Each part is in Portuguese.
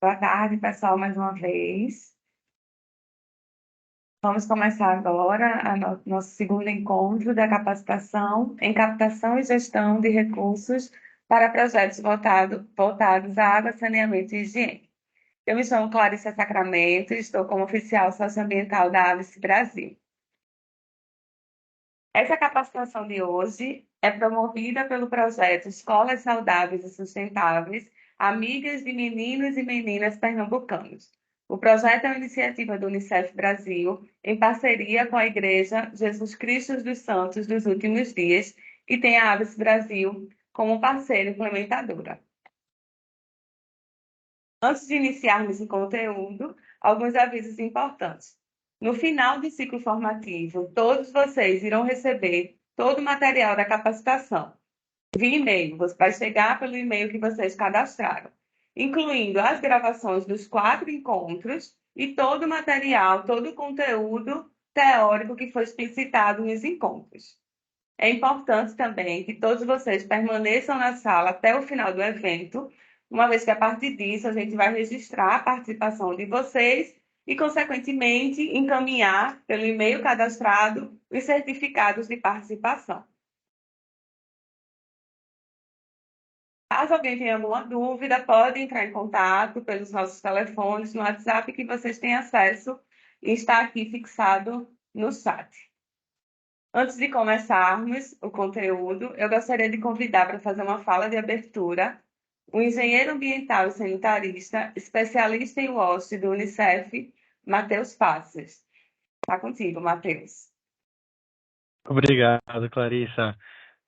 Boa tarde, pessoal, mais uma vez. Vamos começar agora nosso segundo encontro da capacitação em captação e gestão de recursos para projetos voltados à água, saneamento e higiene. Eu me chamo Clarissa Sacramento e estou como oficial socioambiental da ABS Brasil. Essa capacitação de hoje é promovida pelo projeto Escolas Saudáveis e Sustentáveis, Amigas de Meninos e Meninas Pernambucanos. O projeto é uma iniciativa do Unicef Brasil, em parceria com a Igreja Jesus Cristo dos Santos dos Últimos Dias, e tem a Aves Brasil como parceira implementadora. Antes de iniciarmos o conteúdo, alguns avisos importantes. No final do ciclo formativo, todos vocês irão receber todo o material da capacitação via e-mail. Você vai chegar pelo e-mail que vocês cadastraram, incluindo as gravações dos 4 encontros e todo o material, todo o conteúdo teórico que foi explicitado nos encontros. É importante também que todos vocês permaneçam na sala até o final do evento, uma vez que a partir disso a gente vai registrar a participação de vocês e, consequentemente, encaminhar pelo e-mail cadastrado os certificados de participação. Caso alguém tenha alguma dúvida, pode entrar em contato pelos nossos telefones no WhatsApp que vocês têm acesso e está aqui fixado no chat. Antes de começarmos o conteúdo, eu gostaria de convidar para fazer uma fala de abertura o engenheiro ambiental e sanitarista, especialista em WASH do Unicef, Matheus Passos. Está contigo, Matheus. Obrigado, Clarissa.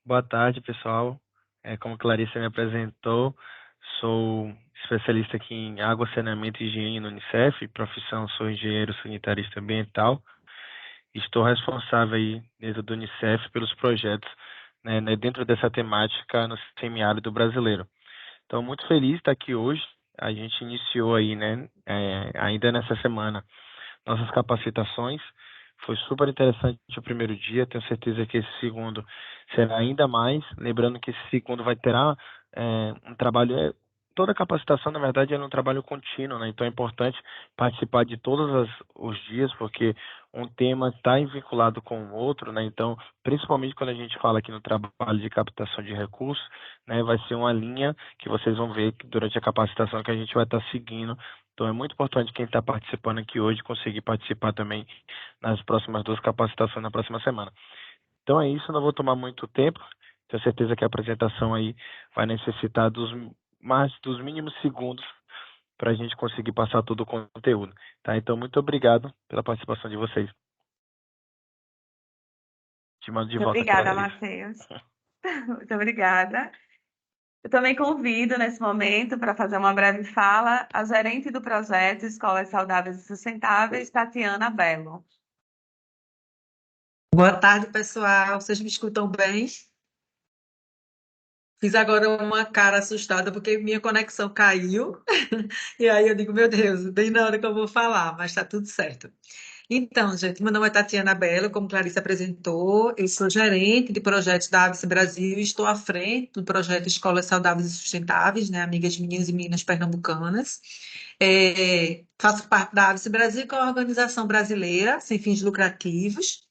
Boa tarde, pessoal. Como Clarissa me apresentou, sou especialista aqui em água, saneamento e higiene no Unicef, profissão sou engenheiro sanitarista ambiental. Estou responsável aí dentro do Unicef pelos projetos, né, dentro dessa temática no semiárido brasileiro. Então, muito feliz de estar aqui hoje. A gente iniciou aí, né, ainda nessa semana, nossas capacitações. Foi super interessante o primeiro dia, tenho certeza que esse segundo será ainda mais. Lembrando que esse segundo vai ter um trabalho. Toda capacitação, na verdade, é um trabalho contínuo, né? Então é importante participar de todos os dias, porque um tema está vinculado com o outro, né? Então, principalmente quando a gente fala aqui no trabalho de captação de recursos, né, vai ser uma linha que vocês vão ver durante a capacitação que a gente vai estar seguindo. Então é muito importante quem está participando aqui hoje conseguir participar também nas próximas 2 capacitações na próxima semana. Então é isso, não vou tomar muito tempo. Tenho certeza que a apresentação aí vai necessitar dos mínimos segundos para a gente conseguir passar todo o conteúdo. Tá? Então, muito obrigado pela participação de vocês. Te mando de Muito volta, obrigada, Clarissa. Matheus. Muito obrigada. Eu também convido, nesse momento, para fazer uma breve fala, a gerente do projeto Escolas Saudáveis e Sustentáveis, Tatiana Bello. Boa tarde, pessoal. Vocês me escutam bem? Fiz agora uma cara assustada porque minha conexão caiu. E aí eu digo, meu Deus, bem na hora que eu vou falar, mas está tudo certo. Então, gente, meu nome é Tatiana Bello, como Clarice apresentou, eu sou gerente de projetos da ABC Brasil e estou à frente do projeto Escolas Saudáveis e Sustentáveis, né, Amigas de Meninos e Meninas Pernambucanas. Faço parte da ABC Brasil, que é uma organização brasileira sem fins lucrativos,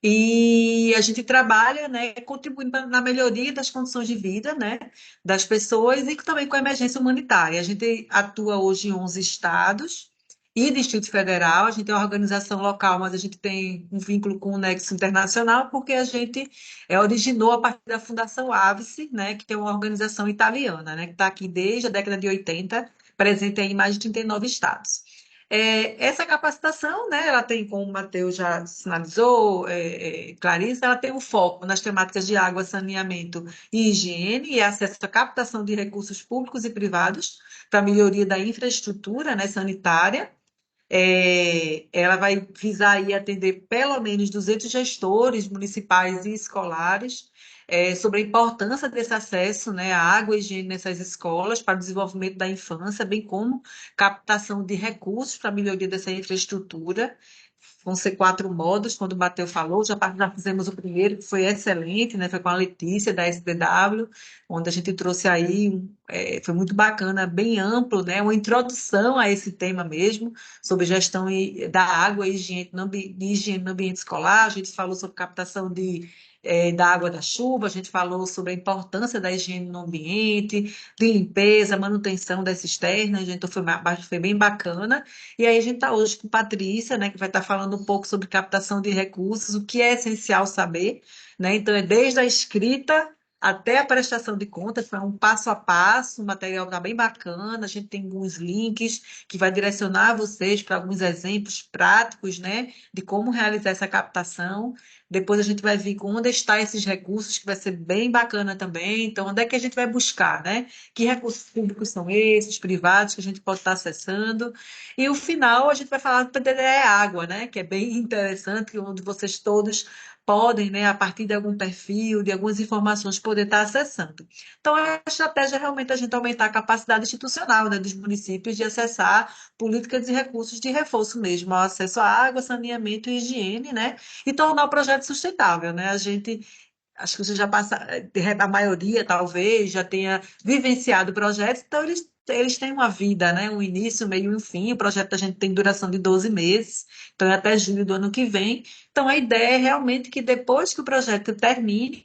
e a gente trabalha, né, contribuindo na melhoria das condições de vida, né, das pessoas e também com a emergência humanitária. A gente atua hoje em 11 estados e Distrito Federal. A gente é uma organização local, mas a gente tem um vínculo com o Nexo Internacional porque a gente originou a partir da Fundação Avice, né, que é uma organização italiana, né, que está aqui desde a década de 80, presente em mais de 39 estados. Essa capacitação, né, ela tem, como o Matheus já sinalizou, Clarissa, ela tem um foco nas temáticas de água, saneamento e higiene e acesso à captação de recursos públicos e privados para melhoria da infraestrutura, né, sanitária. Ela vai visar aí atender pelo menos 200 gestores municipais e escolares, sobre a importância desse acesso, né, à água e higiene nessas escolas para o desenvolvimento da infância, bem como captação de recursos para a melhoria dessa infraestrutura. vão ser 4 módulos, quando o Matheus falou, já fizemos o primeiro, que foi excelente, né? Foi com a Letícia, da SDW, onde a gente trouxe aí, foi muito bacana, bem amplo, né? Uma introdução a esse tema mesmo, sobre gestão da água e higiene no ambiente escolar. A gente falou sobre captação da água da chuva, a gente falou sobre a importância da higiene no ambiente, de limpeza, manutenção das cisternas, então foi bem bacana. E aí a gente está hoje com Patrícia, né, que vai estar falando um pouco sobre captação de recursos, o que é essencial saber, né? Então é desde a escrita até a prestação de contas, foi um passo a passo, o material está bem bacana, a gente tem alguns links que vai direcionar vocês para alguns exemplos práticos, né, de como realizar essa captação. Depois a gente vai vir com onde estão esses recursos, que vai ser bem bacana também. Então, onde é que a gente vai buscar, né? Que recursos públicos são esses, privados, que a gente pode estar acessando. E o final, a gente vai falar do PDDE Água, né? Que é bem interessante, onde vocês todos podem, né, a partir de algum perfil, de algumas informações, poder estar acessando. Então, a estratégia é realmente a gente aumentar a capacidade institucional, né, dos municípios de acessar políticas e recursos de reforço mesmo, ao acesso à água, saneamento e higiene, né? E tornar o projeto sustentável, né? A gente, acho que você já passa, a maioria talvez já tenha vivenciado projetos, então eles têm uma vida, né? Um início, meio e um fim. O projeto da gente tem duração de 12 meses, então é até julho do ano que vem. Então a ideia é realmente que depois que o projeto termine,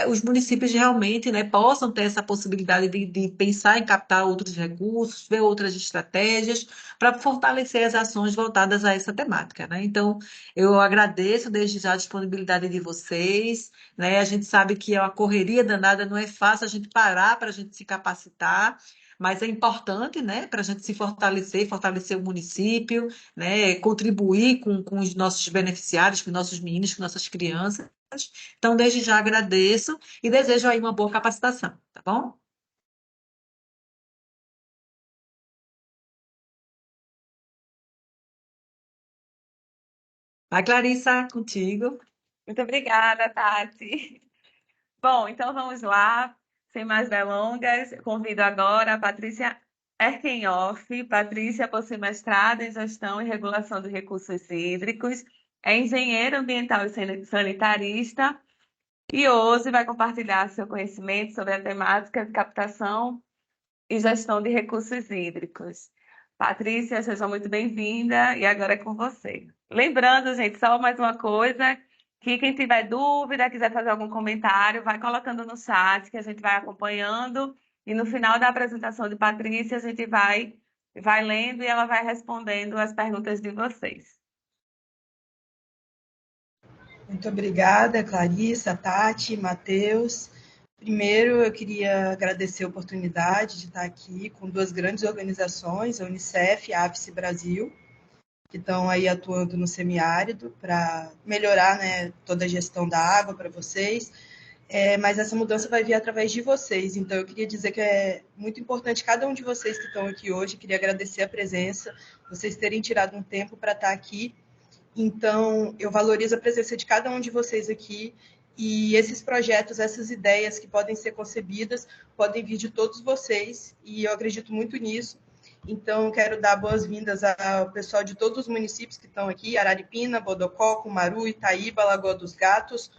os municípios realmente, né, possam ter essa possibilidade de pensar em captar outros recursos, ver outras estratégias para fortalecer as ações voltadas a essa temática, né? Então, eu agradeço desde já a disponibilidade de vocês, né? A gente sabe que é uma correria danada, não é fácil a gente parar para a gente se capacitar, mas é importante, né, para a gente se fortalecer, fortalecer o município, né, contribuir com os nossos beneficiários, com nossos meninos, com nossas crianças. Então, desde já agradeço e desejo aí uma boa capacitação, tá bom? Vai, Clarissa, contigo. Muito obrigada, Tati. Bom, então vamos lá, sem mais delongas, convido agora a Patrícia Erkenhoff. Patrícia possui mestrado em Gestão e Regulação de Recursos Hídricos, é engenheira ambiental e sanitarista e hoje vai compartilhar seu conhecimento sobre a temática de captação e gestão de recursos hídricos. Patrícia, seja muito bem-vinda e agora é com você. Lembrando, gente, só mais uma coisa, que quem tiver dúvida, quiser fazer algum comentário, vai colocando no chat que a gente vai acompanhando e no final da apresentação de Patrícia a gente vai lendo e ela vai respondendo as perguntas de vocês. Muito obrigada, Clarissa, Tati, Matheus. Primeiro, eu queria agradecer a oportunidade de estar aqui com duas grandes organizações, a Unicef e a APSE Brasil, que estão aí atuando no semiárido para melhorar, né, toda a gestão da água para vocês. Mas essa mudança vai vir através de vocês. Então, eu queria dizer que é muito importante cada um de vocês que estão aqui hoje. Queria agradecer a presença, vocês terem tirado um tempo para estar aqui. Então, eu valorizo a presença de cada um de vocês aqui e esses projetos, essas ideias que podem ser concebidas, podem vir de todos vocês e eu acredito muito nisso. Então, quero dar boas-vindas ao pessoal de todos os municípios que estão aqui, Araripina, Bodocó, Cumaru, Itaíba, Lagoa dos Gatos,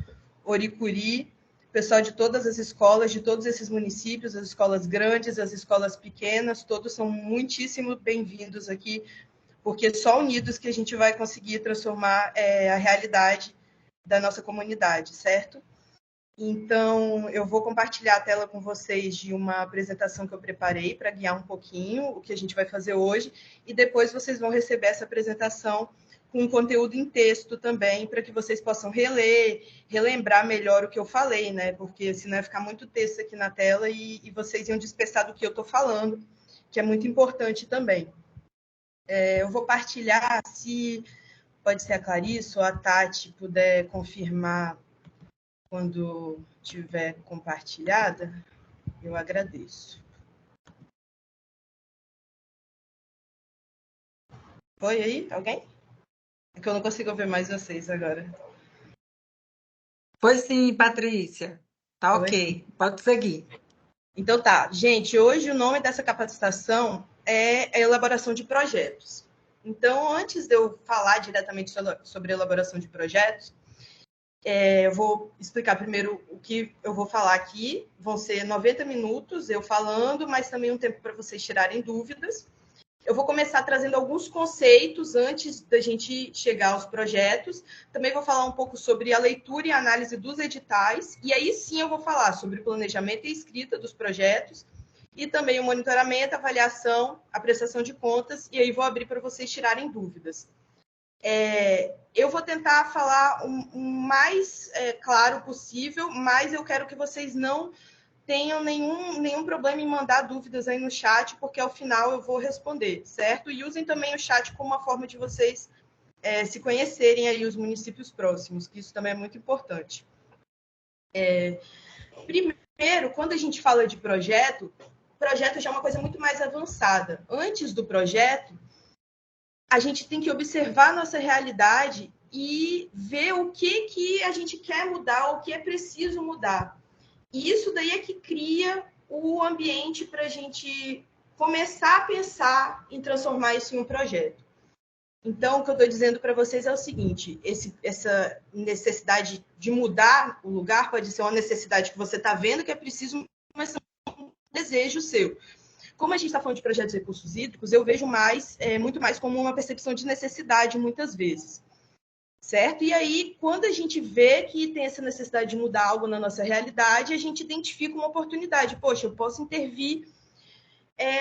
Oricuri, pessoal de todas as escolas, de todos esses municípios, as escolas grandes, as escolas pequenas, todos são muitíssimo bem-vindos aqui, porque só unidos que a gente vai conseguir transformar a realidade da nossa comunidade, certo? Então, eu vou compartilhar a tela com vocês de uma apresentação que eu preparei para guiar um pouquinho o que a gente vai fazer hoje, e depois vocês vão receber essa apresentação com conteúdo em texto também, para que vocês possam reler, relembrar melhor o que eu falei, né? Porque senão ia ficar muito texto aqui na tela e vocês iam dispersar do que eu estou falando, que é muito importante também. Eu vou partilhar, se pode ser a Clarice ou a Tati puder confirmar quando tiver compartilhada, eu agradeço. Foi aí? Alguém? É que eu não consigo ver mais vocês agora. Foi sim, Patrícia. Tá Foi? ok, pode seguir. Então tá. Gente, hoje o nome dessa capacitação é a elaboração de projetos. Então, antes de eu falar diretamente sobre elaboração de projetos, eu vou explicar primeiro o que eu vou falar aqui. Vão ser 90 minutos eu falando, mas também um tempo para vocês tirarem dúvidas. Eu vou começar trazendo alguns conceitos antes da gente chegar aos projetos. Também vou falar um pouco sobre a leitura e a análise dos editais. E aí sim eu vou falar sobre o planejamento e escrita dos projetos. E também o monitoramento, avaliação, a prestação de contas. E aí vou abrir para vocês tirarem dúvidas. Eu vou tentar falar o mais claro possível, mas eu quero que vocês não tenham nenhum problema em mandar dúvidas aí no chat, porque ao final eu vou responder, certo? E usem também o chat como uma forma de vocês se conhecerem aí os municípios próximos, que isso também é muito importante. Primeiro, quando a gente fala de projeto já é uma coisa muito mais avançada. Antes do projeto, a gente tem que observar a nossa realidade e ver o que a gente quer mudar, o que é preciso mudar. E isso daí é que cria o ambiente para a gente começar a pensar em transformar isso em um projeto. Então, o que eu estou dizendo para vocês é o seguinte, essa necessidade de mudar o lugar pode ser uma necessidade que você está vendo que é preciso, mas é um desejo seu. Como a gente está falando de projetos de recursos hídricos, eu vejo muito mais como uma percepção de necessidade, muitas vezes. Certo? E aí, quando a gente vê que tem essa necessidade de mudar algo na nossa realidade, a gente identifica uma oportunidade. Poxa, eu posso intervir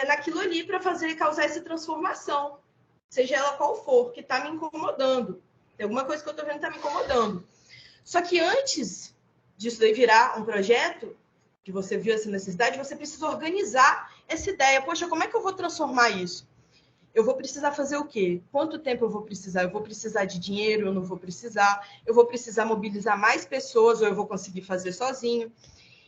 naquilo ali para causar essa transformação, seja ela qual for, que está me incomodando. Tem alguma coisa que eu estou vendo que está me incomodando. Só que antes disso daí virar um projeto, que você viu essa necessidade, você precisa organizar essa ideia. Poxa, como é que eu vou transformar isso? Eu vou precisar fazer o quê? Quanto tempo eu vou precisar? Eu vou precisar de dinheiro? Eu não vou precisar? Eu vou precisar mobilizar mais pessoas ou eu vou conseguir fazer sozinho?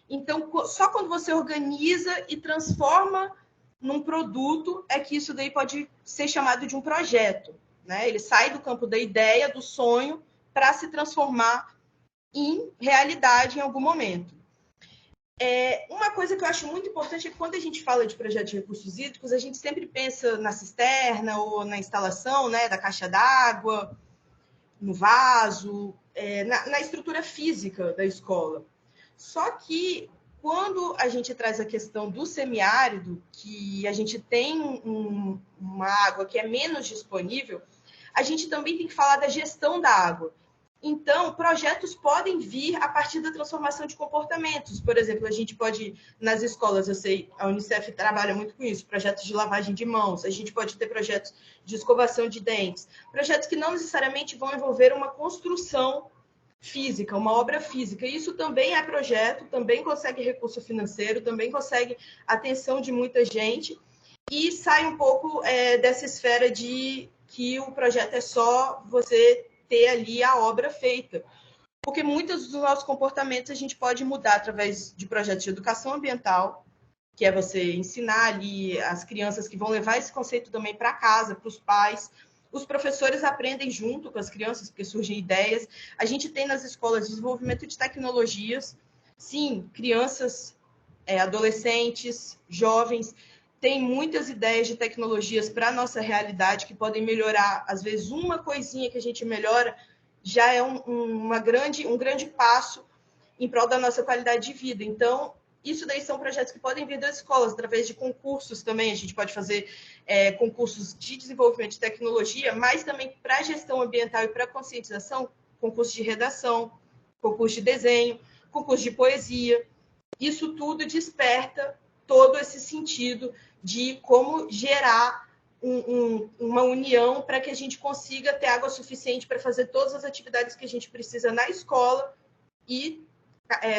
Então, só quando você organiza e transforma num produto é que isso daí pode ser chamado de um projeto, né? Ele sai do campo da ideia, do sonho, para se transformar em realidade em algum momento. Uma coisa que eu acho muito importante é que quando a gente fala de projeto de recursos hídricos, a gente sempre pensa na cisterna ou na instalação, né, da caixa d'água, no vaso, na estrutura física da escola. Só que quando a gente traz a questão do semiárido, que a gente tem uma água que é menos disponível, a gente também tem que falar da gestão da água. Então, projetos podem vir a partir da transformação de comportamentos. Por exemplo, a gente pode, nas escolas, eu sei, a Unicef trabalha muito com isso, projetos de lavagem de mãos, a gente pode ter projetos de escovação de dentes, projetos que não necessariamente vão envolver uma construção física, uma obra física. Isso também é projeto, também consegue recurso financeiro, também consegue atenção de muita gente e sai um pouco dessa esfera de que o projeto é só você ter ali a obra feita. Porque muitos dos nossos comportamentos a gente pode mudar através de projetos de educação ambiental, que é você ensinar ali as crianças que vão levar esse conceito também para casa, para os pais. Os professores aprendem junto com as crianças, porque surgem ideias. A gente tem nas escolas desenvolvimento de tecnologias. Sim, crianças, adolescentes, jovens, têm muitas ideias de tecnologias para a nossa realidade que podem melhorar. Às vezes, uma coisinha que a gente melhora já é um grande passo em prol da nossa qualidade de vida. Então, isso daí são projetos que podem vir das escolas, através de concursos também. A gente pode fazer concursos de desenvolvimento de tecnologia, mas também para gestão ambiental e para conscientização, concurso de redação, concurso de desenho, concurso de poesia. Isso tudo desperta todo esse sentido de como gerar uma união para que a gente consiga ter água suficiente para fazer todas as atividades que a gente precisa na escola e,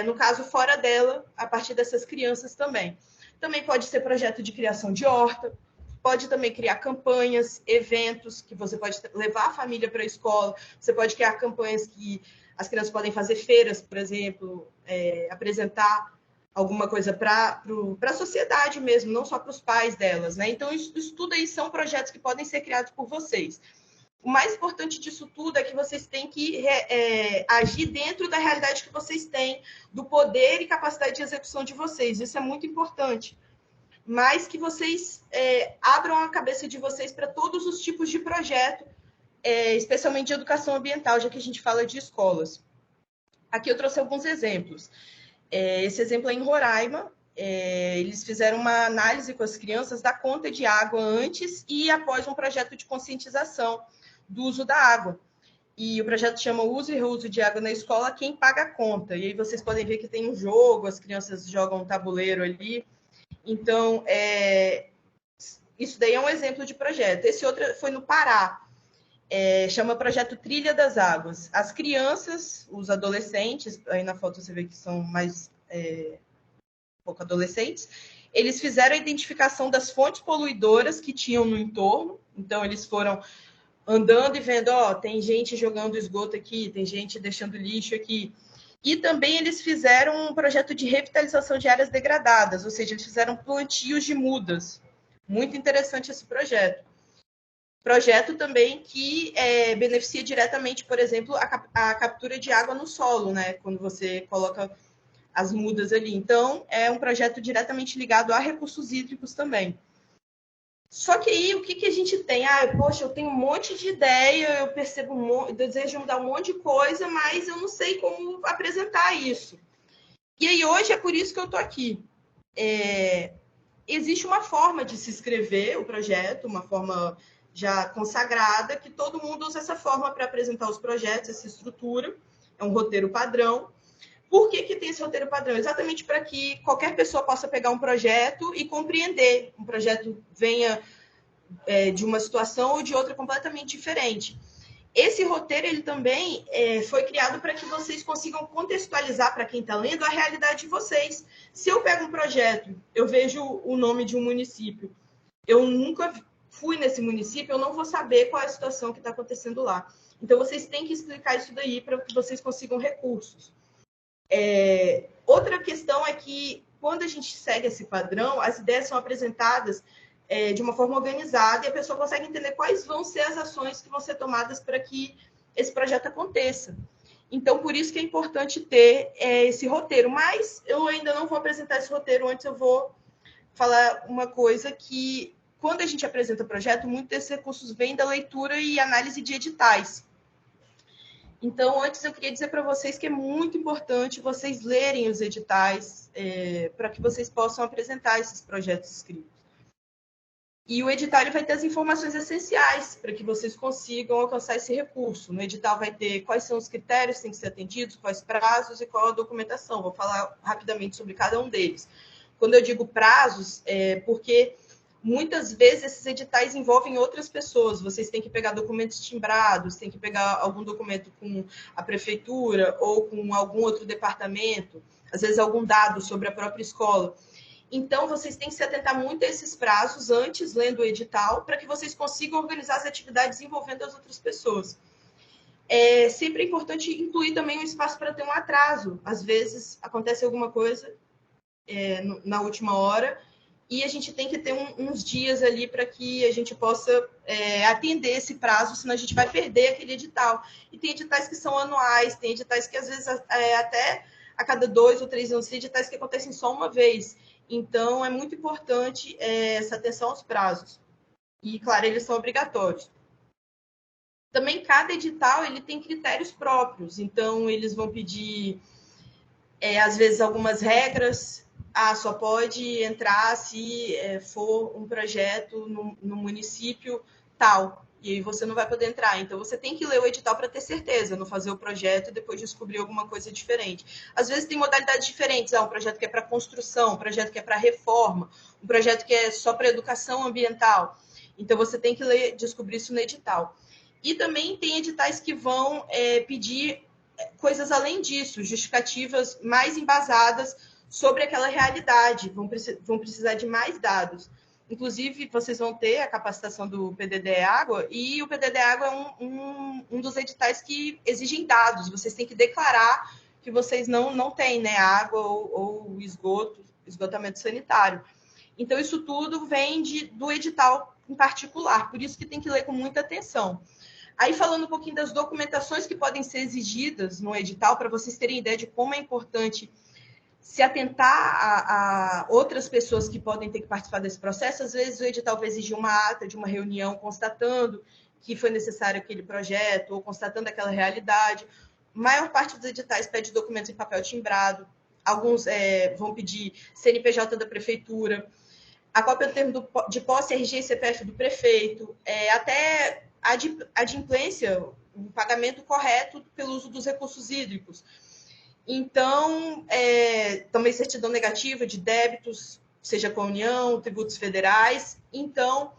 no caso, fora dela, a partir dessas crianças também. Também pode ser projeto de criação de horta, pode também criar campanhas, eventos, que você pode levar a família para a escola, você pode criar campanhas que as crianças podem fazer feiras, por exemplo, apresentar alguma coisa para a sociedade mesmo, não só para os pais delas, né? Então, isso tudo aí são projetos que podem ser criados por vocês. O mais importante disso tudo é que vocês têm que agir dentro da realidade que vocês têm, do poder e capacidade de execução de vocês. Isso é muito importante. mas que vocês abram a cabeça de vocês para todos os tipos de projeto, especialmente de educação ambiental, já que a gente fala de escolas. Aqui eu trouxe alguns exemplos. Esse exemplo é em Roraima. Eles fizeram uma análise com as crianças da conta de água antes e após um projeto de conscientização do uso da água. E o projeto chama Uso e Reuso de Água na Escola, quem paga a conta. E aí vocês podem ver que tem um jogo, as crianças jogam um tabuleiro ali. Então, isso daí é um exemplo de projeto. Esse outro foi no Pará. Chama Projeto Trilha das Águas. As crianças, os adolescentes, aí na foto você vê que são mais um pouco adolescentes, eles fizeram a identificação das fontes poluidoras que tinham no entorno. Então, eles foram andando e vendo, tem gente jogando esgoto aqui, tem gente deixando lixo aqui. E também eles fizeram um projeto de revitalização de áreas degradadas, ou seja, eles fizeram plantios de mudas. Muito interessante esse projeto. Projeto também que beneficia diretamente, por exemplo, a captura de água no solo, né? Quando você coloca as mudas ali. Então, é um projeto diretamente ligado a recursos hídricos também. Só que aí, o que a gente tem? Poxa, eu tenho um monte de ideia, eu percebo eu desejo mudar um monte de coisa, mas eu não sei como apresentar isso. E aí, hoje, é por isso que eu estou aqui. Existe uma forma de se escrever o projeto, uma forma já consagrada, que todo mundo usa essa forma para apresentar os projetos, essa estrutura. É um roteiro padrão. Por que tem esse roteiro padrão? Exatamente para que qualquer pessoa possa pegar um projeto e compreender. Um projeto venha de uma situação ou de outra completamente diferente. Esse roteiro, ele também foi criado para que vocês consigam contextualizar para quem está lendo a realidade de vocês. Se eu pego um projeto, eu vejo o nome de um município, eu nunca fui nesse município, eu não vou saber qual é a situação que está acontecendo lá. Então, vocês têm que explicar isso daí para que vocês consigam recursos. Outra questão é que, quando a gente segue esse padrão, as ideias são apresentadas de uma forma organizada e a pessoa consegue entender quais vão ser as ações que vão ser tomadas para que esse projeto aconteça. Então, por isso que é importante ter esse roteiro. Mas eu ainda não vou apresentar esse roteiro, antes eu vou falar uma coisa que, quando a gente apresenta o projeto, muitos desses recursos vêm da leitura e análise de editais. Então, antes eu queria dizer para vocês que é muito importante vocês lerem os editais para que vocês possam apresentar esses projetos escritos. E o edital vai ter as informações essenciais para que vocês consigam alcançar esse recurso. No edital vai ter quais são os critérios que têm que ser atendidos, quais prazos e qual a documentação. Vou falar rapidamente sobre cada um deles. Quando eu digo prazos, porque muitas vezes esses editais envolvem outras pessoas. Vocês têm que pegar documentos timbrados, têm que pegar algum documento com a prefeitura ou com algum outro departamento, às vezes algum dado sobre a própria escola. Então, vocês têm que se atentar muito a esses prazos antes, lendo o edital, para que vocês consigam organizar as atividades envolvendo as outras pessoas. Sempre é importante incluir também um espaço para ter um atraso. Às vezes, acontece alguma coisa na última hora e a gente tem que ter uns dias ali para que a gente possa atender esse prazo, senão a gente vai perder aquele edital. E tem editais que são anuais, tem editais que, às vezes, até a cada 2 ou 3 anos, tem editais que acontecem só uma vez. Então, é muito importante essa atenção aos prazos. E, claro, eles são obrigatórios. Também, cada edital ele tem critérios próprios. Então, eles vão pedir, às vezes, algumas regras. Só pode entrar se for um projeto no município tal. E aí você não vai poder entrar. Então, você tem que ler o edital para ter certeza, não fazer o projeto e depois descobrir alguma coisa diferente. Às vezes tem modalidades diferentes. Um projeto que é para construção, um projeto que é para reforma, um projeto que é só para educação ambiental. Então, você tem que ler, descobrir isso no edital. E também tem editais que vão pedir coisas além disso, justificativas mais embasadas sobre aquela realidade. Vão precisar de mais dados. Inclusive, vocês vão ter a capacitação do PDD Água, e o PDD Água é um dos editais que exigem dados. Vocês têm que declarar que vocês não têm, né, água ou esgotamento sanitário. Então, isso tudo vem do edital em particular, por isso que tem que ler com muita atenção. Aí, falando um pouquinho das documentações que podem ser exigidas no edital, para vocês terem ideia de como é importante se atentar a outras pessoas que podem ter que participar desse processo. Às vezes o edital vai exigir uma ata de uma reunião constatando que foi necessário aquele projeto ou constatando aquela realidade. A maior parte dos editais pede documentos em papel timbrado. Alguns vão pedir CNPJ da prefeitura, a cópia do termo de posse, RG e CPF do prefeito, até a adimplência, o pagamento correto pelo uso dos recursos hídricos. Então, também certidão negativa de débitos, seja com a União, tributos federais. Então,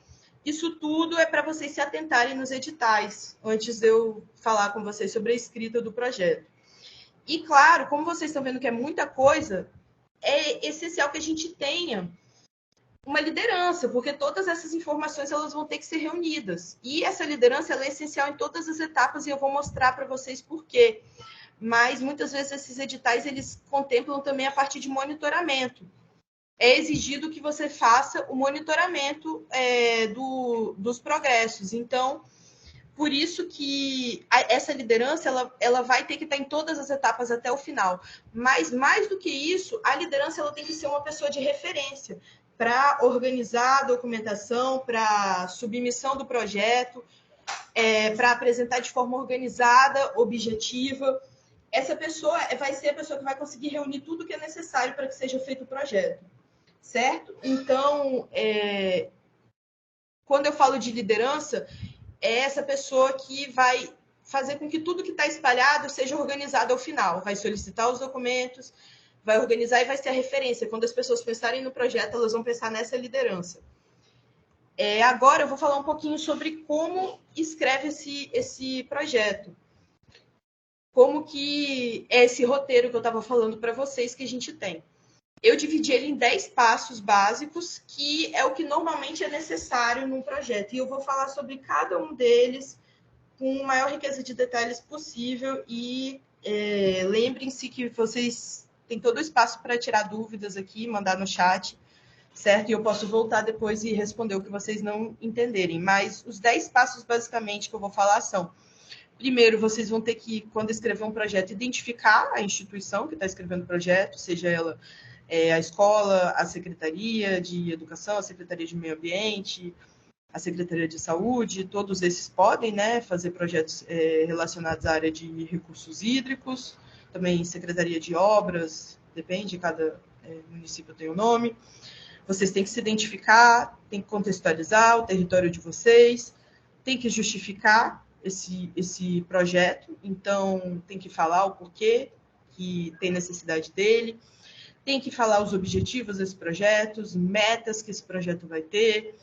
isso tudo é para vocês se atentarem nos editais, antes de eu falar com vocês sobre a escrita do projeto. E, claro, como vocês estão vendo que é muita coisa, é essencial que a gente tenha uma liderança, porque todas essas informações elas vão ter que ser reunidas. E essa liderança ela é essencial em todas as etapas e eu vou mostrar para vocês por quê. Mas muitas vezes esses editais eles contemplam também a parte de monitoramento. É exigido que você faça o monitoramento dos progressos. Então, por isso que essa liderança ela vai ter que estar em todas as etapas até o final. Mas, mais do que isso, a liderança ela tem que ser uma pessoa de referência para organizar a documentação, para submissão do projeto, para apresentar de forma organizada, objetiva. Essa pessoa vai ser a pessoa que vai conseguir reunir tudo que é necessário para que seja feito o projeto, certo? Então, quando eu falo de liderança, é essa pessoa que vai fazer com que tudo que está espalhado seja organizado ao final, vai solicitar os documentos, vai organizar e vai ser a referência. Quando as pessoas pensarem no projeto, elas vão pensar nessa liderança. Agora eu vou falar um pouquinho sobre como escreve esse projeto. Como que é esse roteiro que eu estava falando para vocês que a gente tem. Eu dividi ele em 10 passos básicos, que é o que normalmente é necessário num projeto. E eu vou falar sobre cada um deles com a maior riqueza de detalhes possível. E lembrem-se que vocês têm todo o espaço para tirar dúvidas aqui, mandar no chat, certo? E eu posso voltar depois e responder o que vocês não entenderem. Mas os 10 passos, basicamente, que eu vou falar são: primeiro, vocês vão ter que, quando escrever um projeto, identificar a instituição que está escrevendo o projeto, seja ela a escola, a Secretaria de Educação, a Secretaria de Meio Ambiente, a Secretaria de Saúde, todos esses podem, né, fazer projetos relacionados à área de recursos hídricos, também Secretaria de Obras, depende, cada município tem um nome. Vocês têm que se identificar, têm que contextualizar o território de vocês, têm que justificar esse projeto, então tem que falar o porquê que tem necessidade dele, tem que falar os objetivos desse projeto, metas que esse projeto vai ter,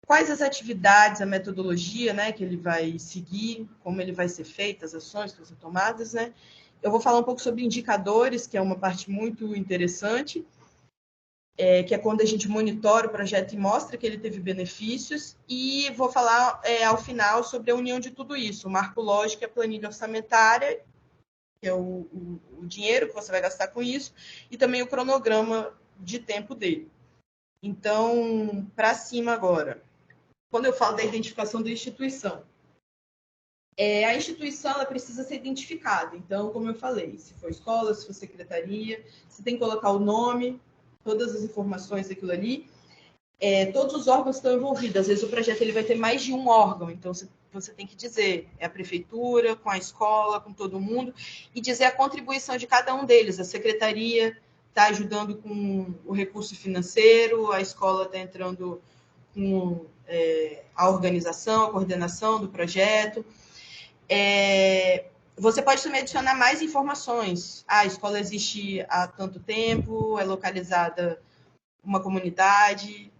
quais as atividades, a metodologia, né, que ele vai seguir, como ele vai ser feito, as ações que vão ser tomadas, né? Eu vou falar um pouco sobre indicadores, que é uma parte muito interessante, que é quando a gente monitora o projeto e mostra que ele teve benefícios, e vou falar ao final sobre a união de tudo isso, o marco lógico e a planilha orçamentária, que é o dinheiro que você vai gastar com isso, e também o cronograma de tempo dele. Então, para cima agora, quando eu falo da identificação da instituição, a instituição ela precisa ser identificada. Então, como eu falei, se for escola, se for secretaria, você tem que colocar o nome, todas as informações daquilo ali. Todos os órgãos estão envolvidos. Às vezes o projeto ele vai ter mais de um órgão, então você tem que dizer, a prefeitura, com a escola, com todo mundo, e dizer a contribuição de cada um deles. A secretaria está ajudando com o recurso financeiro, a escola está entrando com a organização, a coordenação do projeto. Você pode também adicionar mais informações. A escola existe há tanto tempo, é localizada uma comunidade,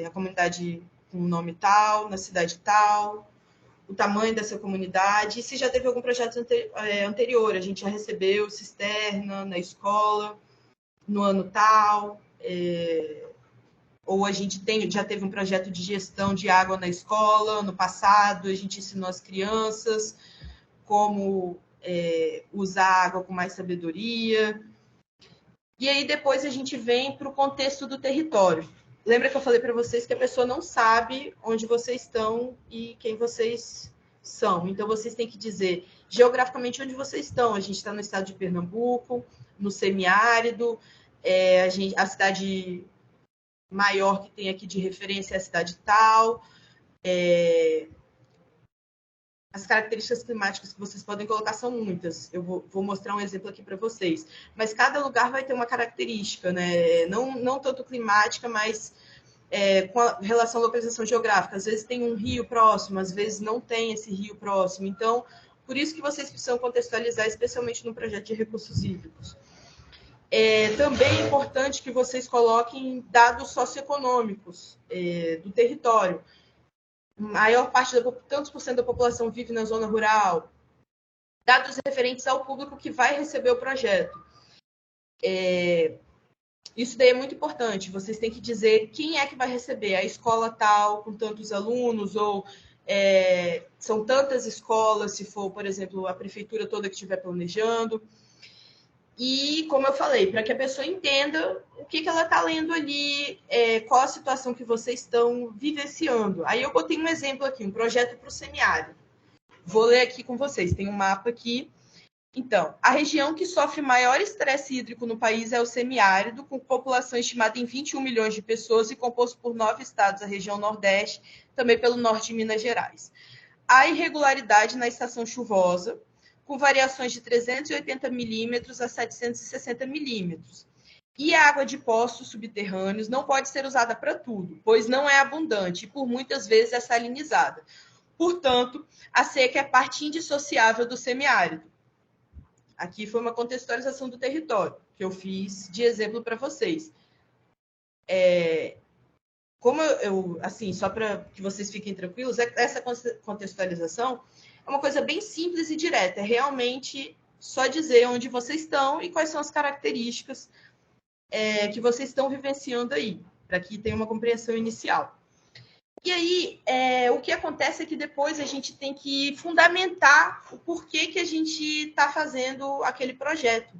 a comunidade com nome tal, na cidade tal, o tamanho dessa comunidade, e se já teve algum projeto anterior, a gente já recebeu cisterna na escola, no ano tal, ou a gente já teve um projeto de gestão de água na escola, no passado, a gente ensinou as crianças como usar a água com mais sabedoria. E aí depois a gente vem para o contexto do território. Lembra que eu falei para vocês que a pessoa não sabe onde vocês estão e quem vocês são. Então, vocês têm que dizer geograficamente onde vocês estão. A gente está no estado de Pernambuco, no semiárido, a cidade maior que tem aqui de referência é a cidade tal. As características climáticas que vocês podem colocar são muitas. Eu vou mostrar um exemplo aqui para vocês. Mas cada lugar vai ter uma característica, né? Não tanto climática, mas com relação à localização geográfica. Às vezes tem um rio próximo, às vezes não tem esse rio próximo. Então, por isso que vocês precisam contextualizar, especialmente no projeto de recursos hídricos. Também é importante que vocês coloquem dados socioeconômicos do território. Maior parte, tantos por cento da população vive na zona rural. Dados referentes ao público que vai receber o projeto. Isso daí é muito importante. Vocês têm que dizer quem é que vai receber. A escola tal, com tantos alunos, ou são tantas escolas, se for, por exemplo, a prefeitura toda que estiver planejando. E, como eu falei, para que a pessoa entenda o que ela está lendo ali, qual a situação que vocês estão vivenciando. Aí eu botei um exemplo aqui, um projeto para o semiárido. Vou ler aqui com vocês, tem um mapa aqui. Então, a região que sofre maior estresse hídrico no país é o semiárido, com população estimada em 21 milhões de pessoas e composto por 9 estados, a região Nordeste, também pelo norte de Minas Gerais. Há irregularidade na estação chuvosa, com variações de 380 milímetros a 760 milímetros. E a água de poços subterrâneos não pode ser usada para tudo, pois não é abundante e por muitas vezes é salinizada. Portanto, a seca é parte indissociável do semiárido. Aqui foi uma contextualização do território, que eu fiz de exemplo para vocês. Como assim, só para que vocês fiquem tranquilos, essa contextualização é uma coisa bem simples e direta. É realmente só dizer onde vocês estão e quais são as características que vocês estão vivenciando aí, para que tenha uma compreensão inicial. E aí, o que acontece é que depois a gente tem que fundamentar o porquê que a gente está fazendo aquele projeto.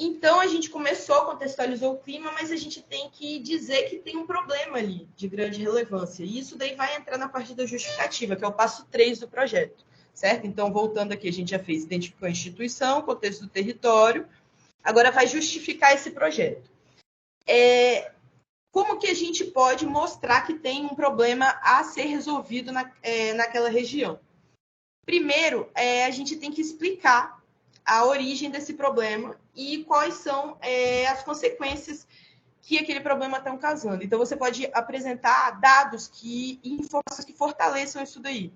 Então, a gente contextualizou o clima, mas a gente tem que dizer que tem um problema ali de grande relevância. E isso daí vai entrar na parte da justificativa, que é o passo 3 do projeto, certo? Então, voltando aqui, a gente já fez, identificou a instituição, contexto do território, agora vai justificar esse projeto. Como que a gente pode mostrar que tem um problema a ser resolvido naquela região? Primeiro, a gente tem que explicar a origem desse problema e quais são as consequências que aquele problema está causando. Então, você pode apresentar dados e informações que fortaleçam isso daí.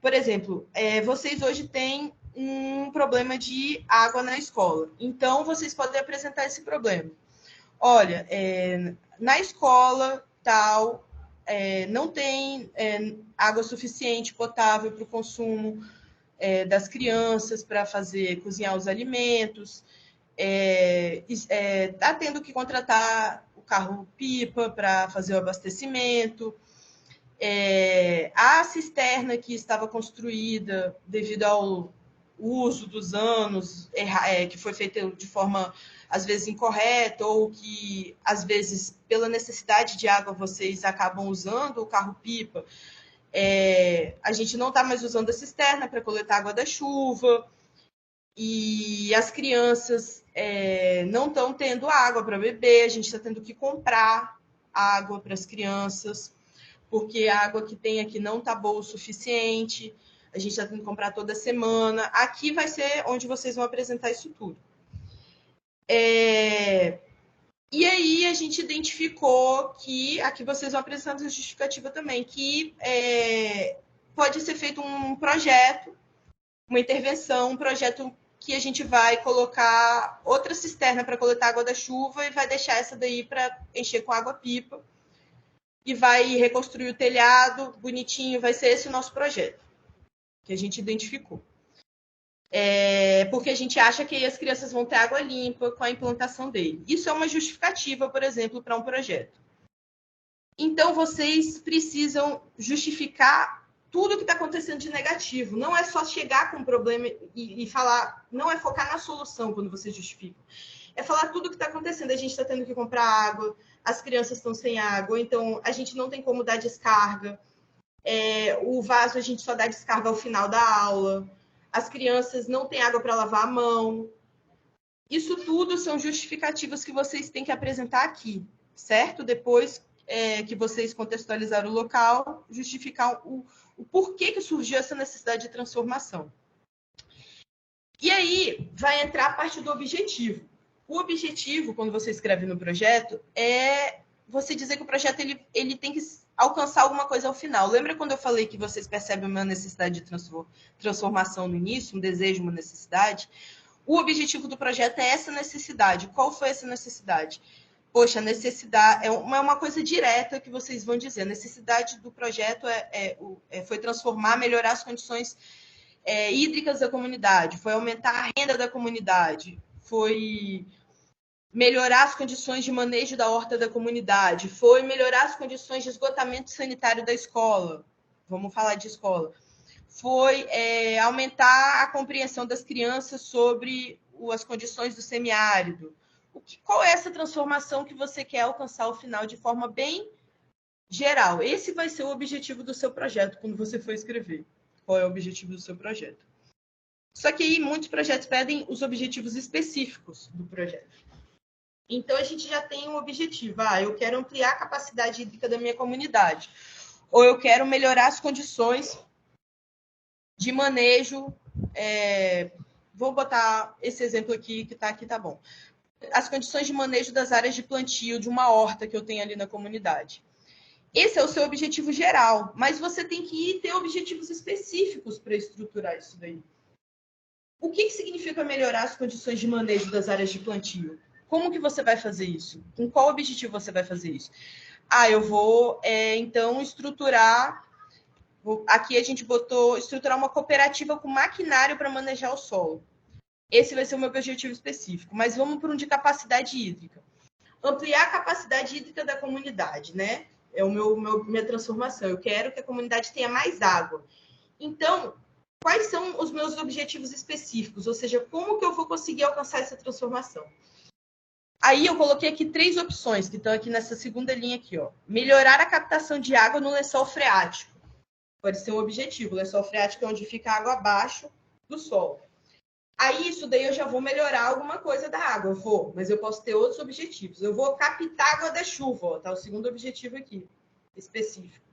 Por exemplo, vocês hoje têm um problema de água na escola. Então, vocês podem apresentar esse problema. Olha, na escola tal, não tem água suficiente, potável para o consumo das crianças, para cozinhar os alimentos, está tendo que contratar o carro-pipa para fazer o abastecimento, a cisterna que estava construída devido ao uso dos anos, que foi feita de forma, às vezes, incorreta, ou que, às vezes, pela necessidade de água, vocês acabam usando o carro-pipa. A gente não está mais usando a cisterna para coletar água da chuva, e as crianças não estão tendo água para beber, a gente está tendo que comprar água para as crianças, porque a água que tem aqui não está boa o suficiente, a gente está tendo que comprar toda semana. Aqui vai ser onde vocês vão apresentar isso tudo. E aí a gente identificou que, aqui vocês vão apresentar a justificativa também, que pode ser feito um projeto, uma intervenção, um projeto que a gente vai colocar outra cisterna para coletar água da chuva e vai deixar essa daí para encher com água-pipa e vai reconstruir o telhado bonitinho, vai ser esse o nosso projeto que a gente identificou. Porque a gente acha que as crianças vão ter água limpa com a implantação dele. Isso é uma justificativa, por exemplo, para um projeto. Então, vocês precisam justificar tudo que está acontecendo de negativo. Não é só chegar com um problema e falar, não é focar na solução quando vocês justificam. É falar tudo o que está acontecendo. A gente está tendo que comprar água, as crianças estão sem água, então a gente não tem como dar descarga. o vaso a gente só dá descarga ao final da aula, as crianças não têm água para lavar a mão. Isso tudo são justificativas que vocês têm que apresentar aqui, certo? Depois que vocês contextualizaram o local, justificar o porquê que surgiu essa necessidade de transformação. E aí vai entrar a parte do objetivo. O objetivo, quando você escreve no projeto, é você dizer que o projeto ele tem que alcançar alguma coisa ao final. Lembra quando eu falei que vocês percebem uma necessidade de transformação no início, um desejo, uma necessidade? O objetivo do projeto é essa necessidade. Qual foi essa necessidade? Poxa, a necessidade é uma coisa direta que vocês vão dizer. A necessidade do projeto foi transformar, melhorar as condições hídricas da comunidade, foi aumentar a renda da comunidade, foi melhorar as condições de manejo da horta da comunidade, foi melhorar as condições de esgotamento sanitário da escola. Vamos falar de escola. Foi aumentar a compreensão das crianças sobre as condições do semiárido. Qual é essa transformação que você quer alcançar ao final de forma bem geral? Esse vai ser o objetivo do seu projeto quando você for escrever. Qual é o objetivo do seu projeto? Só que aí muitos projetos pedem os objetivos específicos do projeto. Então a gente já tem um objetivo. Eu quero ampliar a capacidade hídrica da minha comunidade. Ou eu quero melhorar as condições de manejo. Vou botar esse exemplo aqui, que está aqui, tá bom. As condições de manejo das áreas de plantio de uma horta que eu tenho ali na comunidade. Esse é o seu objetivo geral, mas você tem que ter objetivos específicos para estruturar isso daí. O que significa melhorar as condições de manejo das áreas de plantio? Como que você vai fazer isso? Com qual objetivo você vai fazer isso? Eu vou, então, estruturar... Aqui a gente botou estruturar uma cooperativa com maquinário para manejar o solo. Esse vai ser o meu objetivo específico. Mas vamos para um de capacidade hídrica. Ampliar a capacidade hídrica da comunidade, né? É minha transformação. Eu quero que a comunidade tenha mais água. Então, quais são os meus objetivos específicos? Ou seja, como que eu vou conseguir alcançar essa transformação? Aí eu coloquei aqui 3 opções, que estão aqui nessa segunda linha aqui, ó. Melhorar a captação de água no lençol freático. Pode ser um objetivo. O lençol freático é onde fica a água abaixo do solo. Aí, isso daí eu já vou melhorar alguma coisa da água. Mas eu posso ter outros objetivos. Eu vou captar água da chuva, ó, tá? O segundo objetivo aqui, específico.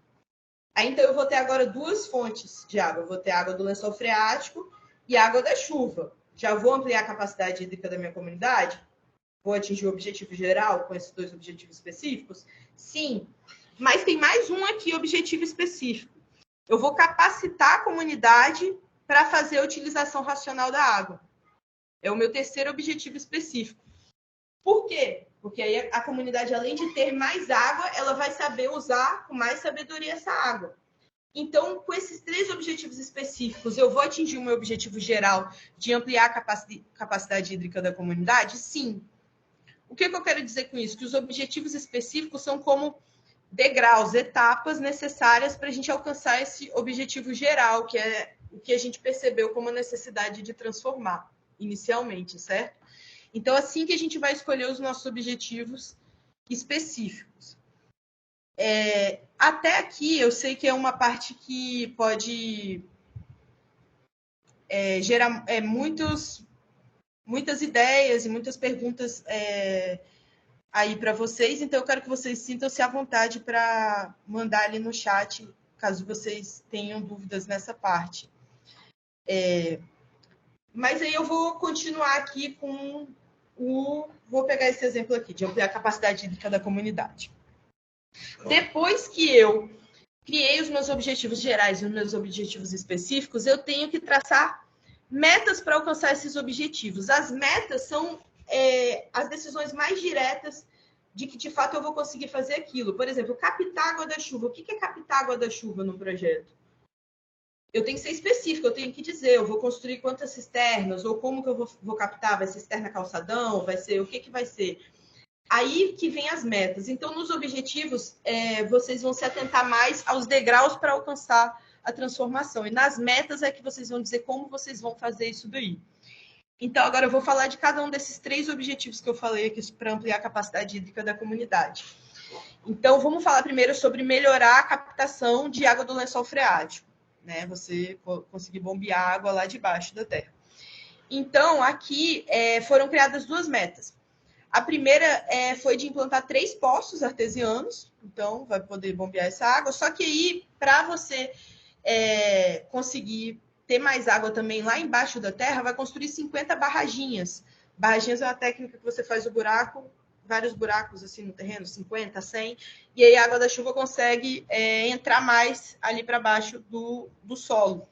Aí, então, eu vou ter agora 2 fontes de água. Eu vou ter água do lençol freático e água da chuva. Já vou ampliar a capacidade hídrica da minha comunidade? Vou atingir o objetivo geral com esses 2 objetivos específicos? Sim. Mas tem mais um aqui, objetivo específico. Eu vou capacitar a comunidade para fazer a utilização racional da água. É o meu terceiro objetivo específico. Por quê? Porque aí a comunidade, além de ter mais água, ela vai saber usar com mais sabedoria essa água. Então, com esses 3 objetivos específicos, eu vou atingir o meu objetivo geral de ampliar a capacidade hídrica da comunidade? Sim. O que eu quero dizer com isso? Que os objetivos específicos são como degraus, etapas necessárias para a gente alcançar esse objetivo geral, que é o que a gente percebeu como a necessidade de transformar inicialmente, certo? Então, assim que a gente vai escolher os nossos objetivos específicos. Até aqui, eu sei que é uma parte que pode gerar muitas ideias e muitas perguntas aí para vocês, então eu quero que vocês sintam-se à vontade para mandar ali no chat, caso vocês tenham dúvidas nessa parte. Mas aí eu vou continuar aqui com vou pegar esse exemplo aqui, de ampliar a capacidade hídrica da comunidade. Depois que eu criei os meus objetivos gerais e os meus objetivos específicos, eu tenho que traçar metas para alcançar esses objetivos. As metas são as decisões mais diretas de que, de fato, eu vou conseguir fazer aquilo. Por exemplo, captar água da chuva. O que é captar água da chuva no projeto? Eu tenho que ser específico, eu tenho que dizer, eu vou construir quantas cisternas, ou como que eu vou captar, vai ser cisterna calçadão, vai ser, o que vai ser? Aí que vem as metas. Então, nos objetivos, vocês vão se atentar mais aos degraus para alcançar a transformação. E nas metas é que vocês vão dizer como vocês vão fazer isso daí. Então, agora eu vou falar de cada um desses 3 objetivos que eu falei aqui para ampliar a capacidade hídrica da comunidade. Então, vamos falar primeiro sobre melhorar a captação de água do lençol freático, né? Você conseguir bombear água lá debaixo da terra. Então, aqui foram criadas duas metas. A primeira foi de implantar 3 poços artesianos, então vai poder bombear essa água. Só que aí, para você conseguir ter mais água também lá embaixo da terra, vai construir 50 barraginhas. Barraginhas é uma técnica que você faz o buraco, vários buracos assim no terreno, 50, 100, e aí a água da chuva consegue entrar mais ali para baixo do solo,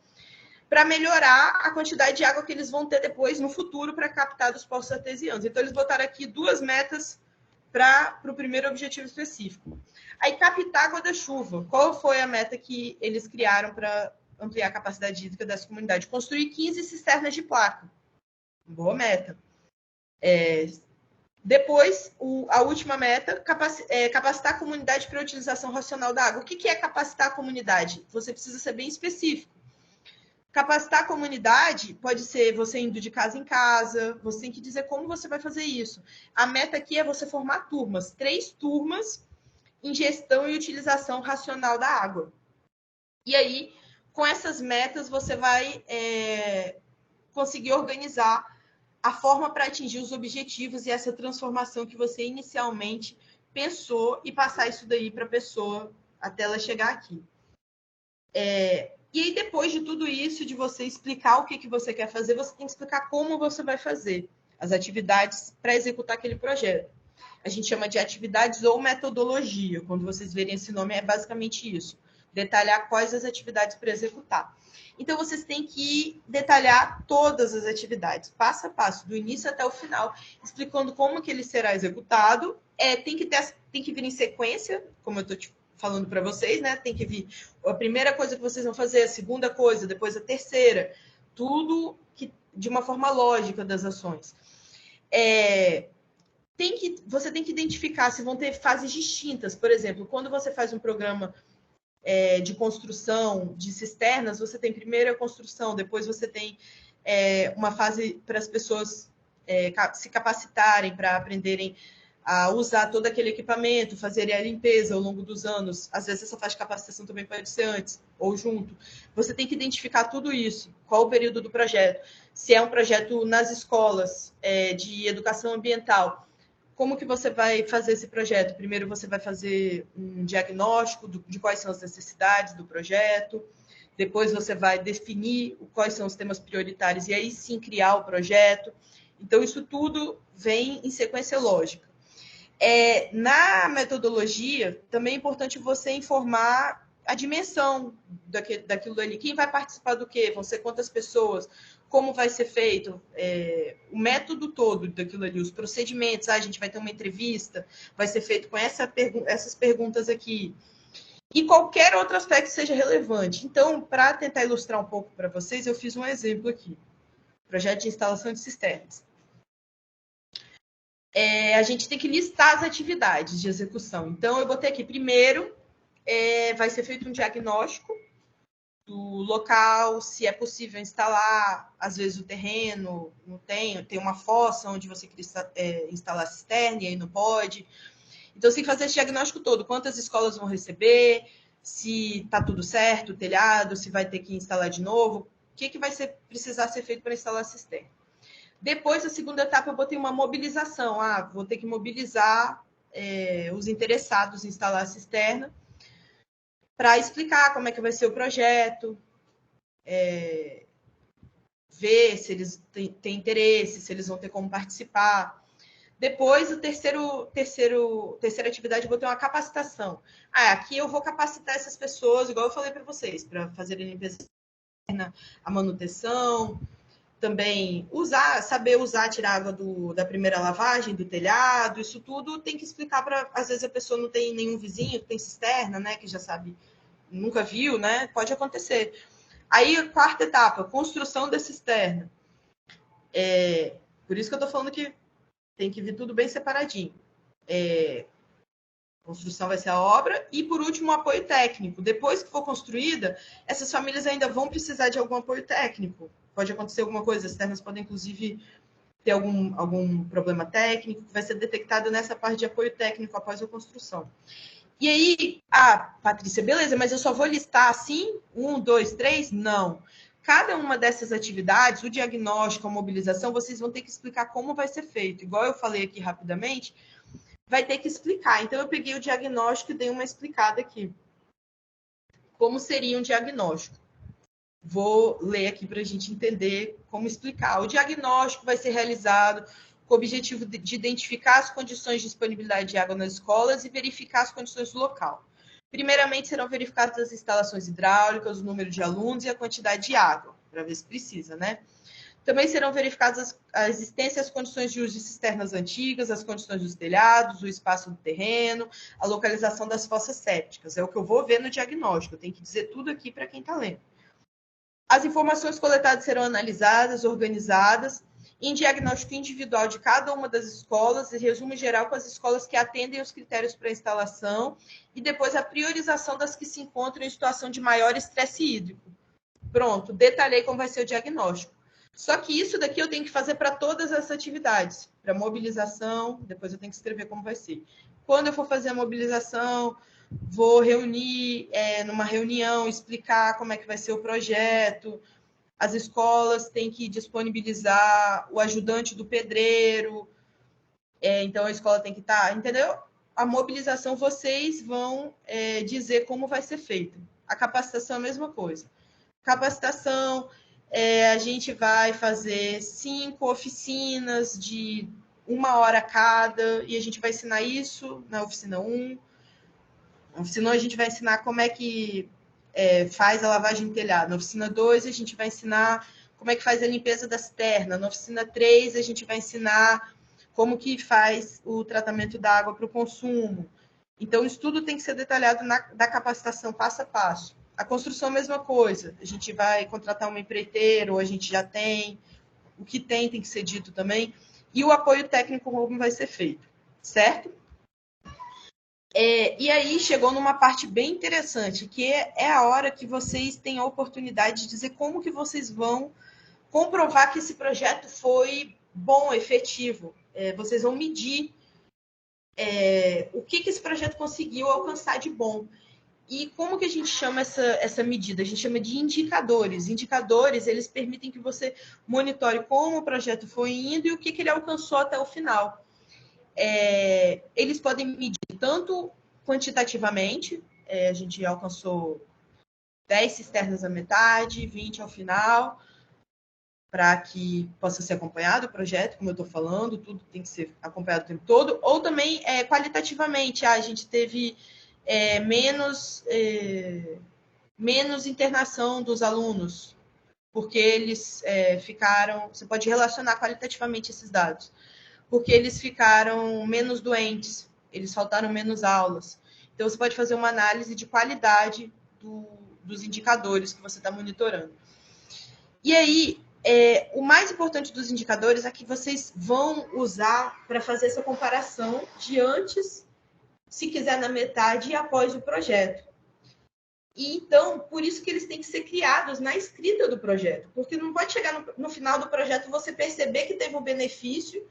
para melhorar a quantidade de água que eles vão ter depois no futuro para captar dos poços artesianos. Então, eles botaram aqui 2 metas para o primeiro objetivo específico. Aí, captar água da chuva. Qual foi a meta que eles criaram para ampliar a capacidade hídrica dessa comunidade? Construir 15 cisternas de placa. Boa meta. Depois, a última meta, capacitar a comunidade para a utilização racional da água. O que é capacitar a comunidade? Você precisa ser bem específico. Capacitar a comunidade pode ser você indo de casa em casa, você tem que dizer como você vai fazer isso. A meta aqui é você formar turmas, 3 turmas em gestão e utilização racional da água. E aí, com essas metas, você vai conseguir organizar a forma para atingir os objetivos e essa transformação que você inicialmente pensou e passar isso daí para a pessoa até ela chegar aqui. E aí, depois de tudo isso, de você explicar o que você quer fazer, você tem que explicar como você vai fazer as atividades para executar aquele projeto. A gente chama de atividades ou metodologia. Quando vocês verem esse nome, é basicamente isso. Detalhar quais as atividades para executar. Então, vocês têm que detalhar todas as atividades, passo a passo, do início até o final, explicando como que ele será executado. Tem que vir em sequência, como eu estou falando para vocês, né? Tem que vir a primeira coisa que vocês vão fazer, a segunda coisa, depois a terceira. Tudo de uma forma lógica das ações. Você tem que identificar se vão ter fases distintas. Por exemplo, quando você faz um programa de construção de cisternas, você tem primeiro a construção, depois você tem uma fase para as pessoas se capacitarem, para aprenderem a usar todo aquele equipamento, fazerem a limpeza ao longo dos anos. Às vezes essa fase de capacitação também pode ser antes ou junto. Você tem que identificar tudo isso. Qual o período do projeto? Se é um projeto nas escolas de educação ambiental, como que você vai fazer esse projeto? Primeiro você vai fazer um diagnóstico de quais são as necessidades do projeto, depois você vai definir quais são os temas prioritários e aí sim criar o projeto. Então, isso tudo vem em sequência lógica. Na metodologia, também é importante você informar a dimensão daquilo ali. Quem vai participar do quê? Vão ser quantas pessoas? Como vai ser feito? O método todo daquilo ali, os procedimentos. A gente vai ter uma entrevista, vai ser feito com essas perguntas aqui. E qualquer outro aspecto seja relevante. Então, para tentar ilustrar um pouco para vocês, eu fiz um exemplo aqui. Projeto de instalação de cisternas. A gente tem que listar as atividades de execução. Então, eu botei aqui, primeiro, vai ser feito um diagnóstico do local, se é possível instalar, às vezes o terreno não tem uma fossa onde você queria instalar a cisterna e aí não pode. Então, você tem que fazer esse diagnóstico todo, quantas escolas vão receber, se está tudo certo, o telhado, se vai ter que instalar de novo, o que vai precisar ser feito para instalar a cisterna. Depois, a segunda etapa, eu botei uma mobilização. Vou ter que mobilizar os interessados em instalar a cisterna para explicar como é que vai ser o projeto, ver se eles têm interesse, se eles vão ter como participar. Depois, a terceira atividade, eu botei uma capacitação. Aqui eu vou capacitar essas pessoas, igual eu falei para vocês, para fazerem limpeza cisterna, a manutenção, também saber usar, tirar água da primeira lavagem, do telhado, isso tudo tem que explicar para... Às vezes a pessoa não tem nenhum vizinho que tem cisterna, né, que já sabe, nunca viu, né, pode acontecer. Aí, a quarta etapa, construção da cisterna. Por isso que eu estou falando que tem que vir tudo bem separadinho. Construção vai ser a obra. E, por último, o apoio técnico. Depois que for construída, essas famílias ainda vão precisar de algum apoio técnico. Pode acontecer alguma coisa, as cisternas podem, inclusive, ter algum problema técnico, que vai ser detectado nessa parte de apoio técnico após a construção. E aí, Patrícia, beleza, mas eu só vou listar assim, 1, 2, 3? Não. Cada uma dessas atividades, o diagnóstico, a mobilização, vocês vão ter que explicar como vai ser feito. Igual eu falei aqui rapidamente, vai ter que explicar. Então, eu peguei o diagnóstico e dei uma explicada aqui. Como seria um diagnóstico? Vou ler aqui para a gente entender como explicar. O diagnóstico vai ser realizado com o objetivo de identificar as condições de disponibilidade de água nas escolas e verificar as condições do local. Primeiramente, serão verificadas as instalações hidráulicas, o número de alunos e a quantidade de água, para ver se precisa, né? Também serão verificadas a existência e as condições de uso de cisternas antigas, as condições dos telhados, o espaço do terreno, a localização das fossas sépticas. É o que eu vou ver no diagnóstico, eu tenho que dizer tudo aqui para quem está lendo. As informações coletadas serão analisadas, organizadas, em diagnóstico individual de cada uma das escolas, e resumo geral com as escolas que atendem os critérios para instalação, e depois a priorização das que se encontram em situação de maior estresse hídrico. Pronto, detalhei como vai ser o diagnóstico. Só que isso daqui eu tenho que fazer para todas as atividades, para mobilização, depois eu tenho que escrever como vai ser. Quando eu for fazer a mobilização, vou reunir numa reunião, explicar como é que vai ser o projeto. As escolas têm que disponibilizar o ajudante do pedreiro, então a escola tem que estar, entendeu? A mobilização vocês vão dizer como vai ser feita. A capacitação é a mesma coisa. Capacitação, a gente vai fazer 5 oficinas de 1 hora cada, e a gente vai ensinar isso na oficina 1. Na oficina 1 a gente vai ensinar como é que faz a lavagem de telhado. Na oficina 2 a gente vai ensinar como é que faz a limpeza da cisterna. Na oficina 3 a gente vai ensinar como que faz o tratamento da água para o consumo. Então, isso tudo tem que ser detalhado da capacitação passo a passo. A construção, a mesma coisa. A gente vai contratar uma empreiteira, ou a gente já tem. O que tem que ser dito também. E o apoio técnico, como vai ser feito. Certo? E aí chegou numa parte bem interessante, que é a hora que vocês têm a oportunidade de dizer como que vocês vão comprovar que esse projeto foi bom, efetivo. Vocês vão medir o que esse projeto conseguiu alcançar de bom. E como que a gente chama essa medida? A gente chama de indicadores. Indicadores, eles permitem que você monitore como o projeto foi indo e o que ele alcançou até o final. Eles podem medir tanto quantitativamente, a gente alcançou 10 cisternas à metade, 20 ao final, para que possa ser acompanhado o projeto, como eu estou falando, tudo tem que ser acompanhado o tempo todo, ou também qualitativamente, a gente teve menos internação dos alunos, porque eles ficaram, você pode relacionar qualitativamente esses dados, porque eles ficaram menos doentes, eles faltaram menos aulas. Então, você pode fazer uma análise de qualidade dos indicadores que você está monitorando. E aí, o mais importante dos indicadores é que vocês vão usar para fazer essa comparação de antes, se quiser na metade, e após o projeto. E, então, por isso que eles têm que ser criados na escrita do projeto, porque não pode chegar no final do projeto você perceber que teve um benefício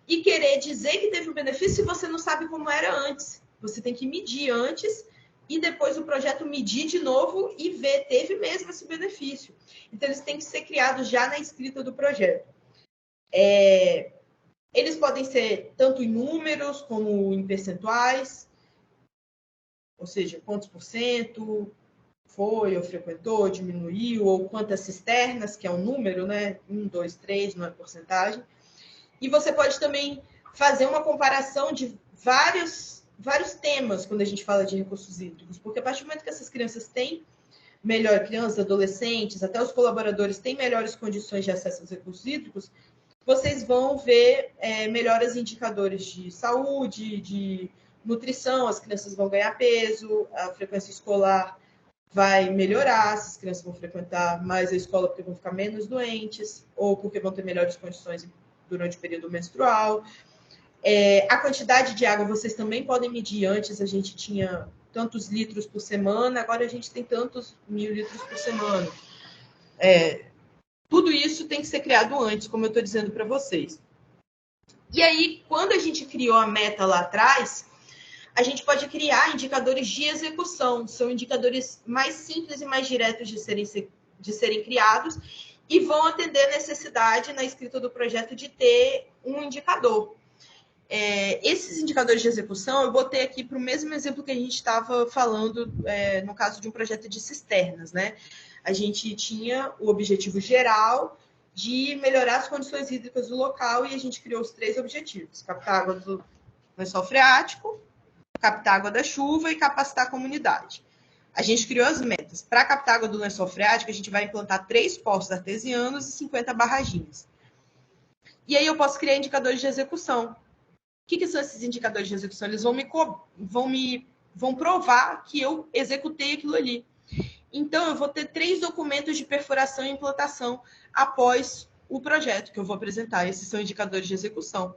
e querer dizer que teve um benefício se você não sabe como era antes. Você tem que medir antes e depois o projeto medir de novo e ver, teve mesmo esse benefício. Então, eles têm que ser criados já na escrita do projeto. Eles podem ser tanto em números como em percentuais, ou seja, quantos por cento foi ou frequentou, diminuiu, ou quantas cisternas, que é um número, né? 1, 2, 3, não é porcentagem. E você pode também fazer uma comparação de vários temas quando a gente fala de recursos hídricos, porque a partir do momento que essas crianças têm crianças, adolescentes, até os colaboradores têm melhores condições de acesso aos recursos hídricos, vocês vão ver melhores indicadores de saúde, de nutrição, as crianças vão ganhar peso, a frequência escolar vai melhorar, as crianças vão frequentar mais a escola porque vão ficar menos doentes, ou porque vão ter melhores condições durante o período menstrual. A quantidade de água vocês também podem medir. Antes a gente tinha tantos litros por semana, agora a gente tem tantos 1.000 litros por semana. Tudo isso tem que ser criado antes, como eu estou dizendo para vocês. E aí, quando a gente criou a meta lá atrás, a gente pode criar indicadores de execução. São indicadores mais simples e mais diretos de serem criados e vão atender a necessidade na escrita do projeto de ter um indicador. Esses indicadores de execução, eu botei aqui para o mesmo exemplo que a gente estava falando no caso de um projeto de cisternas, né? A gente tinha o objetivo geral de melhorar as condições hídricas do local e a gente criou os 3 objetivos: captar água do lençol freático, captar água da chuva e capacitar a comunidade. A gente criou as metas. Para captar água do lençol freático, a gente vai implantar 3 poços artesianos e 50 barraginhas. E aí eu posso criar indicadores de execução. O que são esses indicadores de execução? Eles vão provar que eu executei aquilo ali. Então, eu vou ter 3 documentos de perfuração e implantação após o projeto que eu vou apresentar. Esses são indicadores de execução.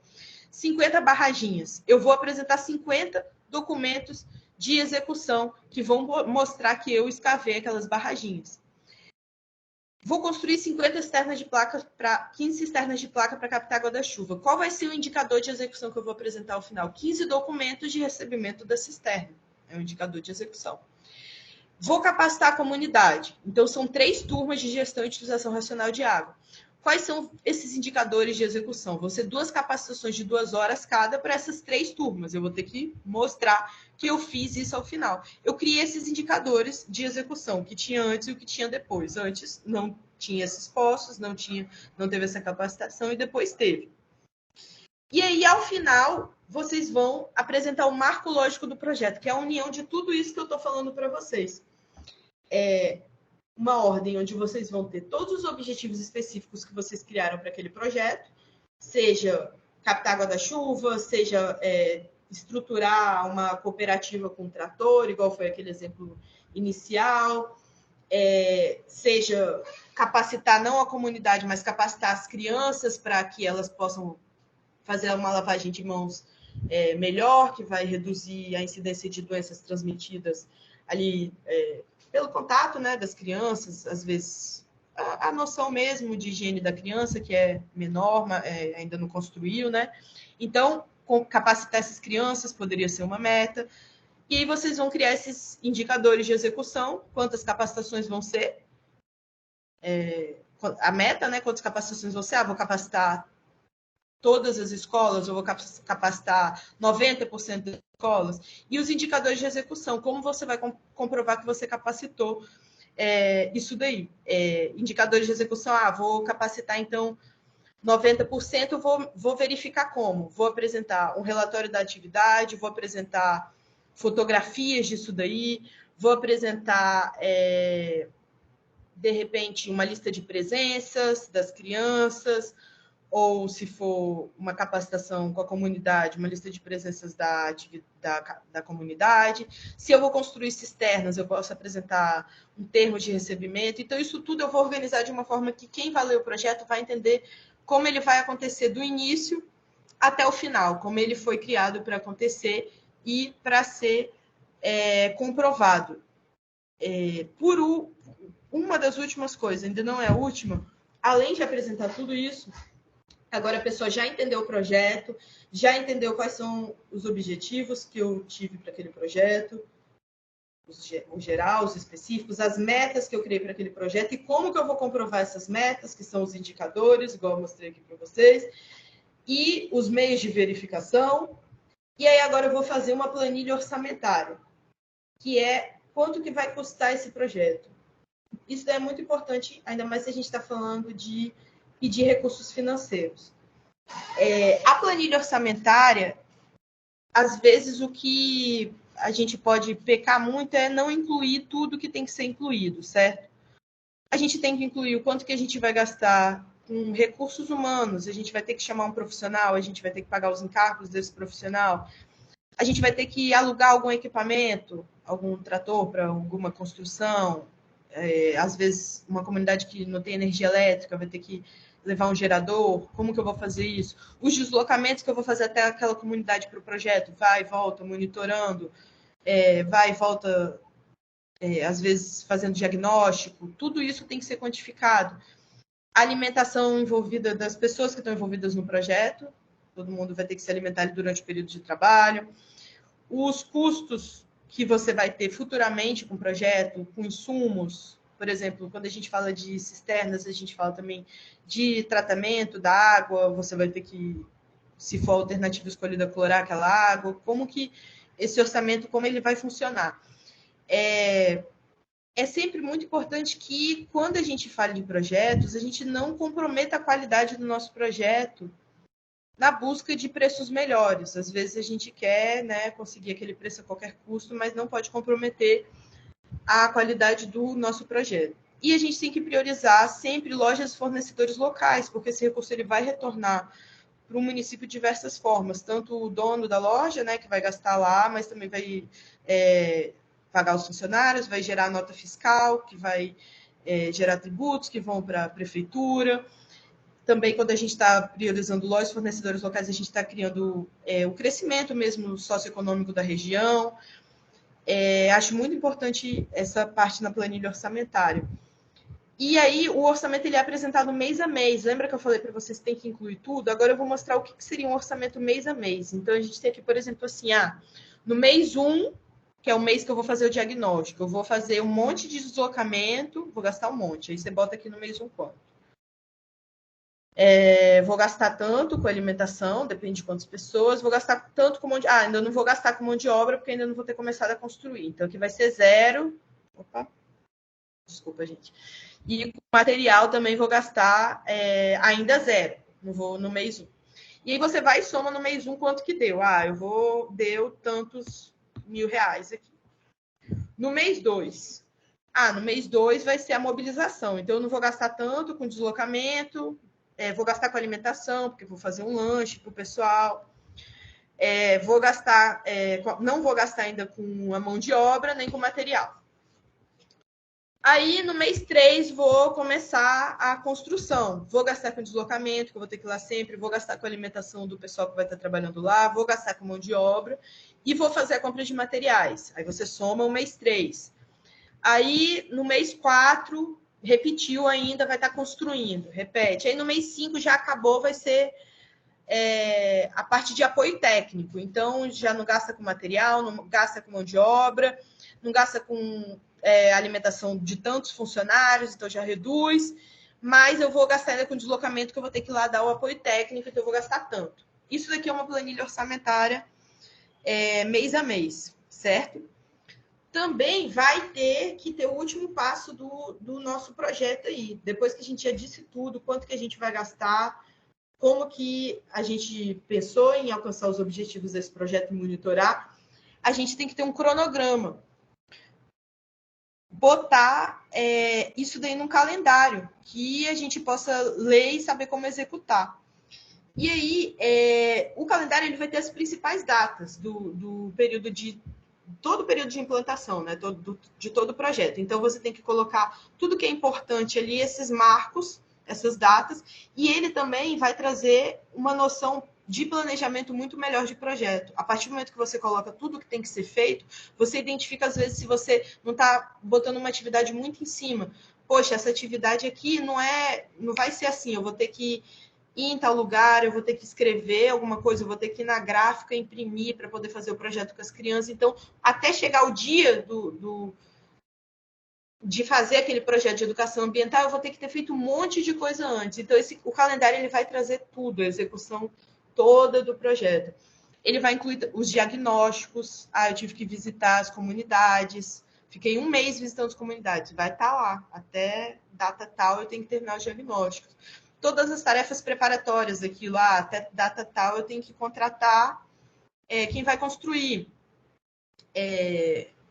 50 barraginhas. Eu vou apresentar 50 documentos de execução que vão mostrar que eu escavei aquelas barraginhas. Vou construir 50 cisternas de placa para 15 cisternas de placa para captar água da chuva. Qual vai ser o indicador de execução que eu vou apresentar ao final? 15 documentos de recebimento da cisterna. É um indicador de execução. Vou capacitar a comunidade. Então, são 3 turmas de gestão e utilização racional de água. Quais são esses indicadores de execução? Vão ser 2 capacitações de 2 horas cada para essas 3 turmas. Eu vou ter que mostrar que eu fiz isso ao final. Eu criei esses indicadores de execução, o que tinha antes e o que tinha depois. Antes não tinha esses postos, não teve essa capacitação e depois teve. E aí, ao final, vocês vão apresentar o marco lógico do projeto, que é a união de tudo isso que eu estou falando para vocês. Uma ordem onde vocês vão ter todos os objetivos específicos que vocês criaram para aquele projeto, seja captar água da chuva, seja estruturar uma cooperativa com trator, igual foi aquele exemplo inicial, seja capacitar não a comunidade, mas capacitar as crianças para que elas possam fazer uma lavagem de mãos melhor, que vai reduzir a incidência de doenças transmitidas ali pelo contato, né, das crianças, às vezes a noção mesmo de higiene da criança, que é menor, ainda não construiu, né? Então, capacitar essas crianças poderia ser uma meta. E aí vocês vão criar esses indicadores de execução, quantas capacitações vão ser, a meta, né? Quantas capacitações vão ser? Vou capacitar todas as escolas, eu vou capacitar 90% das escolas. E os indicadores de execução, como você vai comprovar que você capacitou isso daí? Indicadores de execução, vou capacitar, então, 90%, vou verificar como? Vou apresentar um relatório da atividade, vou apresentar fotografias disso daí, vou apresentar, de repente, uma lista de presenças das crianças, ou se for uma capacitação com a comunidade, uma lista de presenças da comunidade. Se eu vou construir cisternas, eu posso apresentar um termo de recebimento. Então, isso tudo eu vou organizar de uma forma que quem vai ler o projeto vai entender como ele vai acontecer do início até o final, como ele foi criado para acontecer e para ser comprovado. Uma das últimas coisas, ainda não é a última, além de apresentar tudo isso, agora a pessoa já entendeu o projeto, já entendeu quais são os objetivos que eu tive para aquele projeto, o geral, os específicos, as metas que eu criei para aquele projeto e como que eu vou comprovar essas metas, que são os indicadores, igual eu mostrei aqui para vocês, e os meios de verificação. E aí agora eu vou fazer uma planilha orçamentária, que é quanto que vai custar esse projeto. Isso é muito importante, ainda mais se a gente está falando de pedir recursos financeiros. A planilha orçamentária, às vezes, o que a gente pode pecar muito é não incluir tudo que tem que ser incluído, certo? A gente tem que incluir o quanto que a gente vai gastar com recursos humanos, a gente vai ter que chamar um profissional, a gente vai ter que pagar os encargos desse profissional, a gente vai ter que alugar algum equipamento, algum trator para alguma construção, às vezes uma comunidade que não tem energia elétrica vai ter que levar um gerador, como que eu vou fazer isso? Os deslocamentos que eu vou fazer até aquela comunidade para o projeto, vai e volta, monitorando, vai e volta, às vezes fazendo diagnóstico, tudo isso tem que ser quantificado. A alimentação envolvida das pessoas que estão envolvidas no projeto, todo mundo vai ter que se alimentar ali durante o período de trabalho. Os custos que você vai ter futuramente com o projeto, com insumos, por exemplo, quando a gente fala de cisternas, a gente fala também de tratamento da água, você vai ter que, se for a alternativa escolhida, clorar aquela água, como que esse orçamento, como ele vai funcionar. É sempre muito importante que, quando a gente fala de projetos, a gente não comprometa a qualidade do nosso projeto na busca de preços melhores. Às vezes a gente quer, né, conseguir aquele preço a qualquer custo, mas não pode comprometer a qualidade do nosso projeto. E a gente tem que priorizar sempre lojas e fornecedores locais, porque esse recurso ele vai retornar para o município de diversas formas, tanto o dono da loja, né, que vai gastar lá, mas também vai pagar os funcionários, vai gerar nota fiscal, que vai gerar tributos que vão para a prefeitura. Também, quando a gente está priorizando lojas e fornecedores locais, a gente está criando o crescimento mesmo socioeconômico da região. Acho muito importante essa parte na planilha orçamentária. E aí, o orçamento ele é apresentado mês a mês. Lembra que eu falei para vocês que tem que incluir tudo? Agora eu vou mostrar o que seria um orçamento mês a mês. Então, a gente tem aqui, por exemplo, assim, no mês 1, que é o mês que eu vou fazer o diagnóstico, eu vou fazer um monte de deslocamento, vou gastar um monte. Aí você bota aqui no mês 1 quanto. Vou gastar tanto com alimentação, depende de quantas pessoas. Vou gastar tanto com mão de... ainda não vou gastar com mão de obra, porque ainda não vou ter começado a construir. Então, aqui vai ser 0. Opa, desculpa, gente. E com material também vou gastar ainda 0. Não vou no mês 1. E aí você vai e soma no mês 1 quanto que deu. Deu tantos R$1.000 aqui. No mês 2. No mês 2 vai ser a mobilização. Então, eu não vou gastar tanto com deslocamento, vou gastar com alimentação, porque vou fazer um lanche para o pessoal. Não vou gastar ainda com a mão de obra, nem com material. Aí, no mês 3, vou começar a construção. Vou gastar com deslocamento, que eu vou ter que ir lá sempre. Vou gastar com a alimentação do pessoal que vai estar trabalhando lá. Vou gastar com mão de obra. E vou fazer a compra de materiais. Aí, você soma o mês 3. Aí, no mês 4, repetiu ainda, vai estar construindo. Repete. Aí, no mês 5, já acabou, vai ser a parte de apoio técnico. Então, já não gasta com material, não gasta com mão de obra, não gasta com alimentação de tantos funcionários, então já reduz, mas eu vou gastar ainda com deslocamento, que eu vou ter que ir lá dar o apoio técnico, então eu vou gastar tanto. Isso daqui é uma planilha orçamentária mês a mês, certo? Também vai ter que ter o último passo do nosso projeto aí. Depois que a gente já disse tudo, quanto que a gente vai gastar, como que a gente pensou em alcançar os objetivos desse projeto e monitorar, a gente tem que ter um cronograma. Botar isso daí num calendário, que a gente possa ler e saber como executar. E aí, o calendário ele vai ter as principais datas do período de... todo o período de implantação, né? De todo o projeto. Então, você tem que colocar tudo que é importante ali, esses marcos, essas datas, e ele também vai trazer uma noção de planejamento muito melhor de projeto. A partir do momento que você coloca tudo que tem que ser feito, você identifica, às vezes, se você não está botando uma atividade muito em cima. Poxa, essa atividade aqui não vai ser assim, eu vou ter que ir em tal lugar, eu vou ter que escrever alguma coisa, eu vou ter que ir na gráfica, imprimir para poder fazer o projeto com as crianças. Então, até chegar o dia de fazer aquele projeto de educação ambiental, eu vou ter que ter feito um monte de coisa antes. Então, o calendário ele vai trazer tudo, a execução toda do projeto. Ele vai incluir os diagnósticos. Eu tive que visitar as comunidades. Fiquei 1 mês visitando as comunidades. Vai estar lá. Até data tal, eu tenho que terminar os diagnósticos. Todas as tarefas preparatórias daquilo, até data tal, eu tenho que contratar quem vai construir.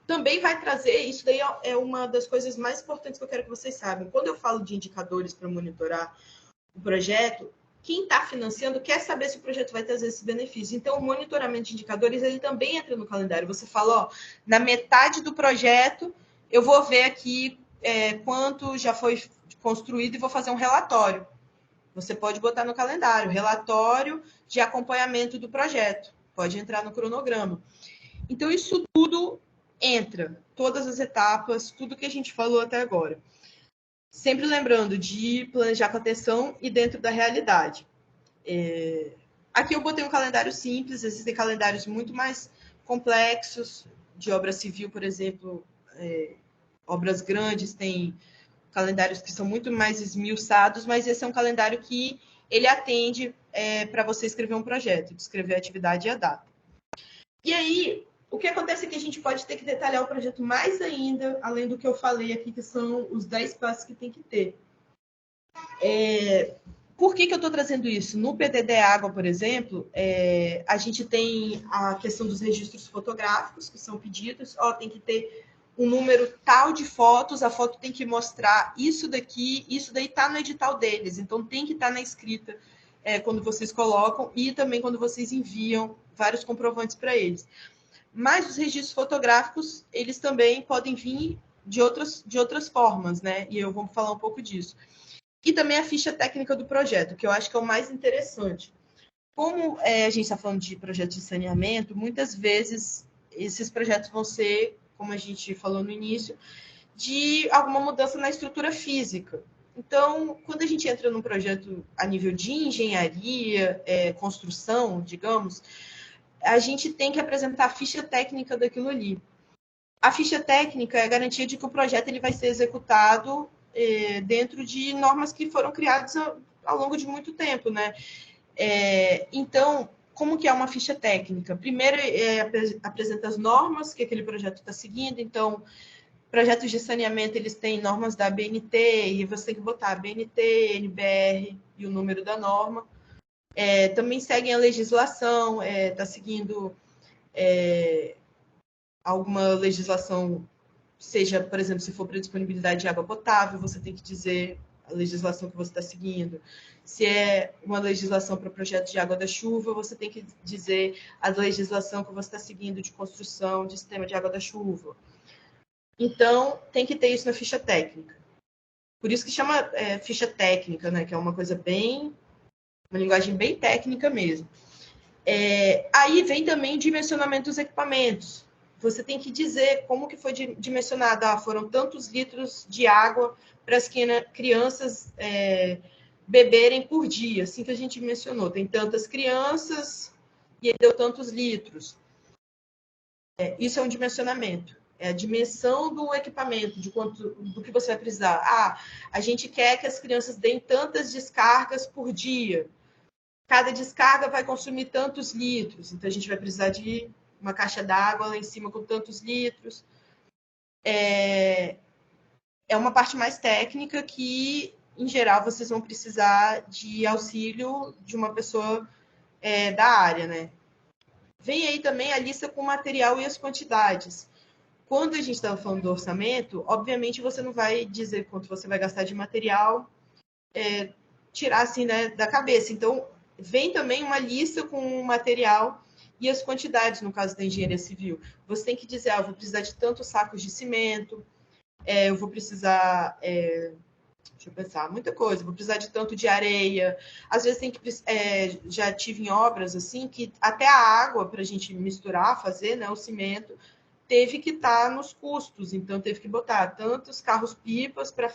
Também vai trazer, isso daí é uma das coisas mais importantes que eu quero que vocês saibam. Quando eu falo de indicadores para monitorar o projeto, quem está financiando quer saber se o projeto vai trazer esse benefício. Então, o monitoramento de indicadores, ele também entra no calendário. Você fala, na metade do projeto, eu vou ver aqui quanto já foi construído e vou fazer um relatório. Você pode botar no calendário, relatório de acompanhamento do projeto. Pode entrar no cronograma. Então, isso tudo entra, todas as etapas, tudo que a gente falou até agora. Sempre lembrando de planejar com atenção e dentro da realidade. Aqui eu botei um calendário simples, existem calendários muito mais complexos, de obra civil, por exemplo, obras grandes, tem calendários que são muito mais esmiuçados, mas esse é um calendário que ele atende para você escrever um projeto, descrever a atividade e a data. E aí, o que acontece é que a gente pode ter que detalhar o projeto mais ainda, além do que eu falei aqui, que são os 10 passos que tem que ter. Por que eu estou trazendo isso? No PDD Água, por exemplo, a gente tem a questão dos registros fotográficos, que são pedidos. Tem que ter um número tal de fotos, a foto tem que mostrar isso daqui, isso daí está no edital deles, então tem que estar na escrita quando vocês colocam e também quando vocês enviam vários comprovantes para eles. Mas os registros fotográficos, eles também podem vir de outras formas, né? E eu vou falar um pouco disso. E também a ficha técnica do projeto, que eu acho que é o mais interessante. Como a gente está falando de projetos de saneamento, muitas vezes esses projetos vão ser, como a gente falou no início, de alguma mudança na estrutura física. Então, quando a gente entra num projeto a nível de engenharia, construção, digamos, a gente tem que apresentar a ficha técnica daquilo ali. A ficha técnica é a garantia de que o projeto ele vai ser executado dentro de normas que foram criadas ao longo de muito tempo, né? Então, como que é uma ficha técnica? Primeiro, apresenta as normas que aquele projeto está seguindo. Então, projetos de saneamento, eles têm normas da ABNT, e você tem que botar ABNT, NBR e o número da norma. Também seguem a legislação, está seguindo alguma legislação, seja, por exemplo, se for para disponibilidade de água potável, você tem que dizer a legislação que você está seguindo. Se é uma legislação para projetos de água da chuva, você tem que dizer a legislação que você está seguindo de construção de sistema de água da chuva. Então, tem que ter isso na ficha técnica. Por isso que chama ficha técnica, né? Que é uma coisa uma linguagem bem técnica mesmo. Aí vem também o dimensionamento dos equipamentos. Você tem que dizer como que foi dimensionado. Foram tantos litros de água para as crianças beberem por dia, assim que a gente mencionou. Tem tantas crianças e deu tantos litros. Isso é um dimensionamento. É a dimensão do equipamento, do que você vai precisar. A gente quer que as crianças deem tantas descargas por dia. Cada descarga vai consumir tantos litros. Então, a gente vai precisar de uma caixa d'água lá em cima com tantos litros. É uma parte mais técnica que, em geral, vocês vão precisar de auxílio de uma pessoa da área, né? Vem aí também a lista com o material e as quantidades. Quando a gente estava falando do orçamento, obviamente você não vai dizer quanto você vai gastar de material, tirar assim, né, da cabeça. Então, vem também uma lista com o material e as quantidades, no caso da engenharia civil. Você tem que dizer, eu vou precisar de tantos sacos de cimento, eu vou precisar, deixa eu pensar, muita coisa, vou precisar de tanto de areia. Às vezes já tive em obras assim, que até a água para a gente misturar, fazer, né, o cimento, teve que estar nos custos. Então, teve que botar tantos carros-pipas para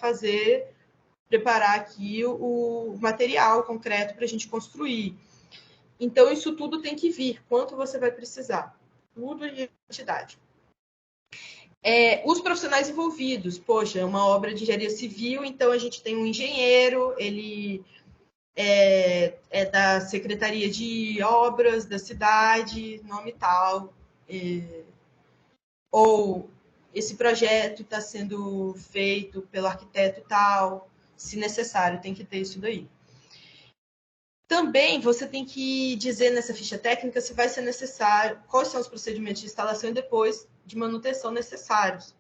preparar aqui o material concreto para a gente construir. Então, isso tudo tem que vir. Quanto você vai precisar? Tudo em quantidade. Os profissionais envolvidos. Poxa, é uma obra de engenharia civil, então a gente tem um engenheiro, ele é da Secretaria de Obras da cidade, nome tal. Ou esse projeto está sendo feito pelo arquiteto tal. Se necessário, tem que ter isso daí. Também você tem que dizer nessa ficha técnica se vai ser necessário, quais são os procedimentos de instalação e depois de manutenção necessários.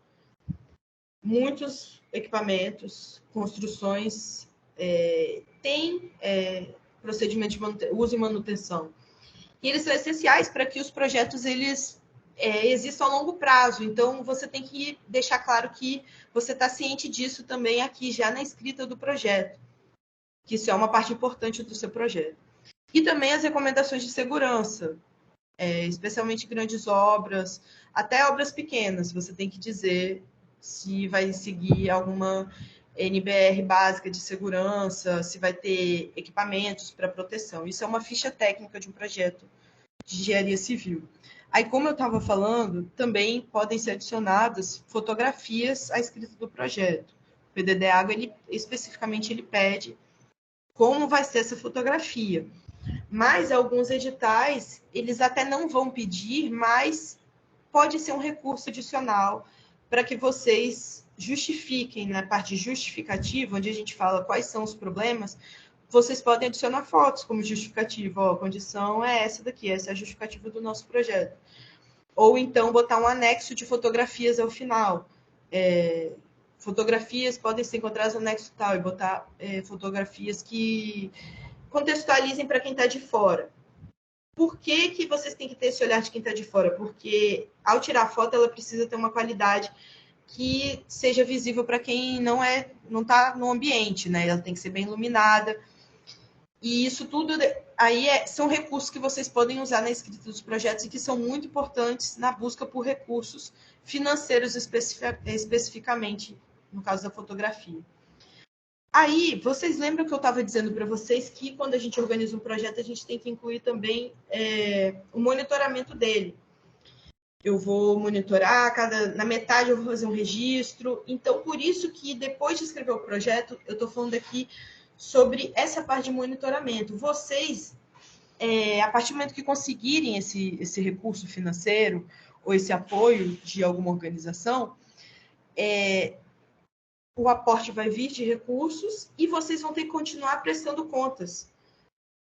Muitos equipamentos, construções, têm procedimento de uso e manutenção. E eles são essenciais para que os projetos existam a longo prazo. Então, você tem que deixar claro que você está ciente disso também aqui, já na escrita do projeto, que isso é uma parte importante do seu projeto. E também as recomendações de segurança, especialmente grandes obras, até obras pequenas, você tem que dizer se vai seguir alguma NBR básica de segurança, se vai ter equipamentos para proteção. Isso é uma ficha técnica de um projeto de engenharia civil. Aí, como eu estava falando, também podem ser adicionadas fotografias à escrita do projeto. O PDD Água, especificamente, ele pede como vai ser essa fotografia. Mas alguns editais, eles até não vão pedir, mas pode ser um recurso adicional para que vocês justifiquem, na parte justificativa, onde a gente fala quais são os problemas, vocês podem adicionar fotos como justificativa. Ó, a condição é essa daqui, essa é a justificativa do nosso projeto. Ou então botar um anexo de fotografias ao final. Fotografias podem ser encontradas no anexo tal, e botar fotografias que contextualizem para quem está de fora. Por que vocês têm que ter esse olhar de quem está de fora? Porque ao tirar a foto, ela precisa ter uma qualidade que seja visível para quem não está no ambiente, né? Ela tem que ser bem iluminada. E isso tudo aí são recursos que vocês podem usar na escrita dos projetos e que são muito importantes na busca por recursos financeiros especificamente, no caso da fotografia. Aí, vocês lembram que eu estava dizendo para vocês que quando a gente organiza um projeto, a gente tem que incluir também o monitoramento dele. Eu vou monitorar, na metade eu vou fazer um registro. Então, por isso que depois de escrever o projeto, eu estou falando aqui sobre essa parte de monitoramento. Vocês, a partir do momento que conseguirem esse recurso financeiro ou esse apoio de alguma organização, o aporte vai vir de recursos e vocês vão ter que continuar prestando contas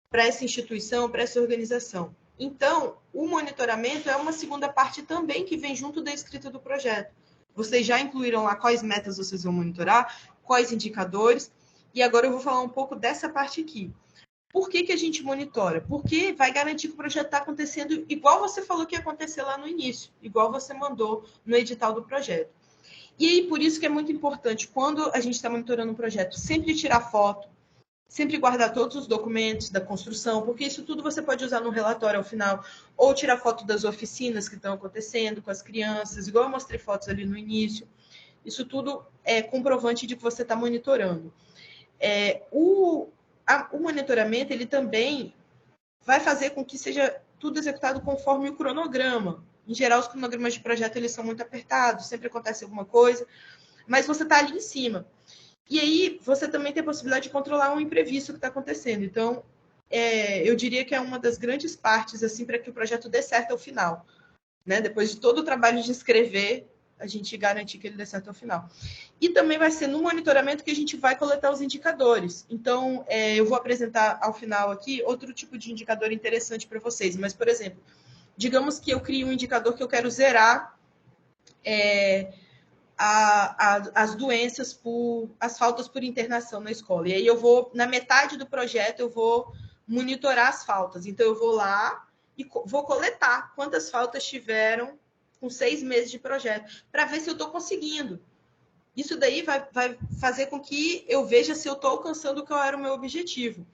para essa instituição, para essa organização. Então, o monitoramento é uma segunda parte também que vem junto da escrita do projeto. Vocês já incluíram lá quais metas vocês vão monitorar, quais indicadores, e agora eu vou falar um pouco dessa parte aqui. Por que a gente monitora? Porque vai garantir que o projeto está acontecendo igual você falou que ia acontecer lá no início, igual você mandou no edital do projeto. E aí, por isso que é muito importante, quando a gente está monitorando um projeto, sempre tirar foto, sempre guardar todos os documentos da construção, porque isso tudo você pode usar no relatório ao final, ou tirar foto das oficinas que estão acontecendo com as crianças, igual eu mostrei fotos ali no início. Isso tudo é comprovante de que você está monitorando. O monitoramento, ele também vai fazer com que seja tudo executado conforme o cronograma. Em geral, os cronogramas de projeto eles são muito apertados, sempre acontece alguma coisa, mas você está ali em cima. E aí, você também tem a possibilidade de controlar um imprevisto que está acontecendo. Então, eu diria que é uma das grandes partes assim, para que o projeto dê certo ao final. Né? Depois de todo o trabalho de escrever, a gente garantir que ele dê certo ao final. E também vai ser no monitoramento que a gente vai coletar os indicadores. Então, eu vou apresentar ao final aqui outro tipo de indicador interessante para vocês. Mas, por exemplo, digamos que eu crie um indicador que eu quero zerar as doenças as faltas por internação na escola. E aí eu vou, na metade do projeto, eu vou monitorar as faltas. Então, eu vou lá e vou coletar quantas faltas tiveram com 6 meses de projeto, para ver se eu estou conseguindo. Isso daí vai fazer com que eu veja se eu estou alcançando qual era o meu objetivo.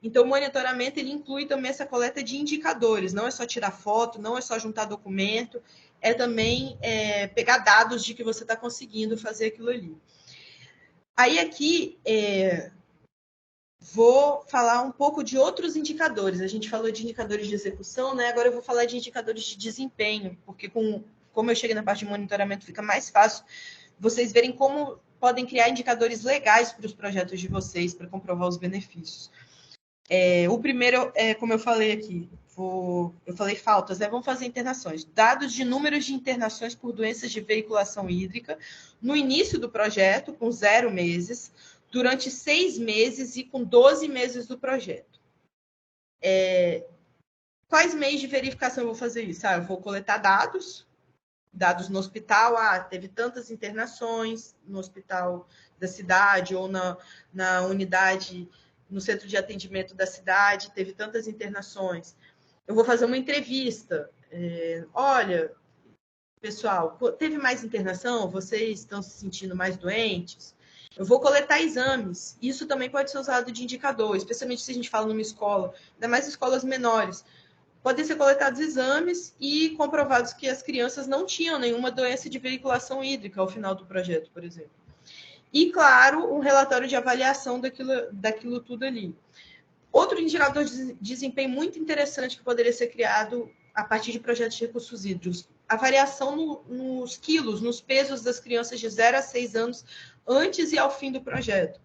Então, o monitoramento ele inclui também essa coleta de indicadores. Não é só tirar foto, não é só juntar documento, é também pegar dados de que você está conseguindo fazer aquilo ali. Aí aqui, vou falar um pouco de outros indicadores. A gente falou de indicadores de execução, né? Agora eu vou falar de indicadores de desempenho, porque como eu cheguei na parte de monitoramento, fica mais fácil vocês verem como podem criar indicadores legais para os projetos de vocês, para comprovar os benefícios. O primeiro, como eu falei aqui, eu falei faltas, né? Vamos fazer internações. Dados de números de internações por doenças de veiculação hídrica no início do projeto, com 0 meses, durante 6 meses e com 12 meses do projeto. Quais meios de verificação eu vou fazer isso? Eu vou coletar dados no hospital, teve tantas internações no hospital da cidade ou na unidade, no centro de atendimento da cidade, teve tantas internações. Eu vou fazer uma entrevista. Olha, pessoal, teve mais internação? Vocês estão se sentindo mais doentes? Eu vou coletar exames. Isso também pode ser usado de indicador, especialmente se a gente fala numa escola, ainda mais escolas menores. Podem ser coletados exames e comprovados que as crianças não tinham nenhuma doença de veiculação hídrica ao final do projeto, por exemplo. E, claro, um relatório de avaliação daquilo tudo ali. Outro indicador de desempenho muito interessante que poderia ser criado a partir de projetos de recursos hídricos, a variação nos quilos, nos pesos das crianças de 0 a 6 anos antes e ao fim do projeto.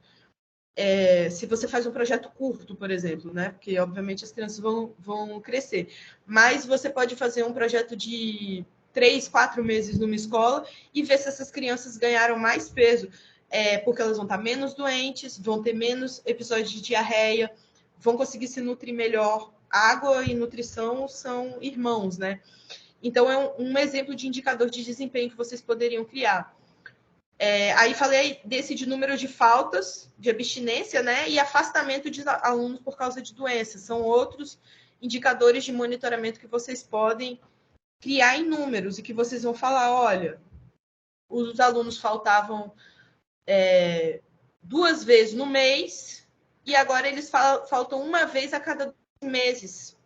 Se você faz um projeto curto, por exemplo, né? Porque, obviamente, as crianças vão crescer. Mas você pode fazer um projeto de 3, 4 meses numa escola e ver se essas crianças ganharam mais peso, porque elas vão estar menos doentes, vão ter menos episódios de diarreia, vão conseguir se nutrir melhor. Água e nutrição são irmãos, né? Então, é um exemplo de indicador de desempenho que vocês poderiam criar. Aí falei de número de faltas, de abstinência, né? E afastamento de alunos por causa de doenças. São outros indicadores de monitoramento que vocês podem criar em números e que vocês vão falar, olha, os alunos faltavam 2 vezes no mês e agora eles faltam 1 vez a cada 2 meses.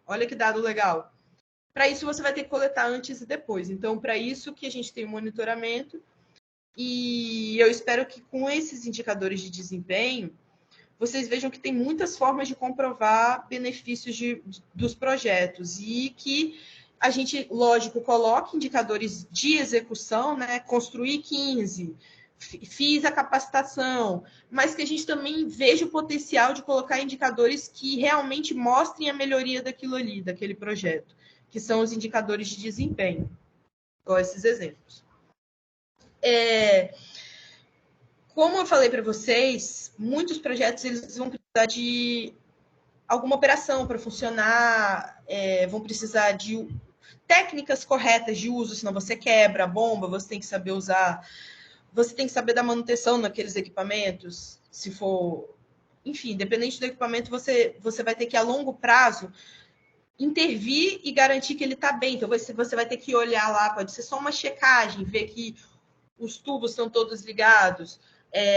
Olha que dado legal. Para isso, você vai ter que coletar antes e depois. Então, para isso que a gente tem o monitoramento. E eu espero que com esses indicadores de desempenho, vocês vejam que tem muitas formas de comprovar benefícios dos projetos e que a gente, lógico, coloque indicadores de execução, né? Construir 15, fiz a capacitação, mas que a gente também veja o potencial de colocar indicadores que realmente mostrem a melhoria daquilo ali, daquele projeto, que são os indicadores de desempenho, igual esses exemplos. Como eu falei para vocês, muitos projetos eles vão precisar de alguma operação para funcionar, vão precisar de técnicas corretas de uso, senão você quebra a bomba, você tem que saber usar, você tem que saber da manutenção naqueles equipamentos, se for, enfim, independente do equipamento, você vai ter que, a longo prazo, intervir e garantir que ele está bem. Então, você vai ter que olhar lá, pode ser só uma checagem, ver que os tubos estão todos ligados.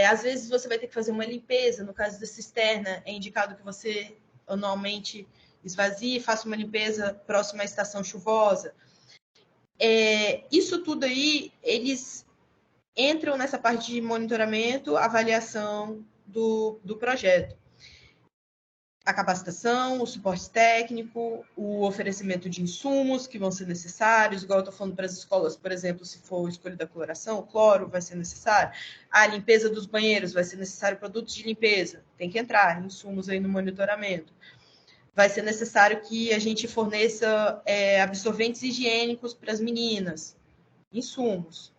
Às vezes você vai ter que fazer uma limpeza, no caso da cisterna, é indicado que você anualmente esvazie, faça uma limpeza próxima à estação chuvosa. Isso tudo aí, eles entram nessa parte de monitoramento, avaliação do projeto. A capacitação, o suporte técnico, o oferecimento de insumos que vão ser necessários, igual eu estou falando para as escolas, por exemplo, se for escolha da cloração, o cloro vai ser necessário, a limpeza dos banheiros vai ser necessário, produtos de limpeza, tem que entrar, insumos aí no monitoramento. Vai ser necessário que a gente forneça absorventes higiênicos para as meninas, insumos.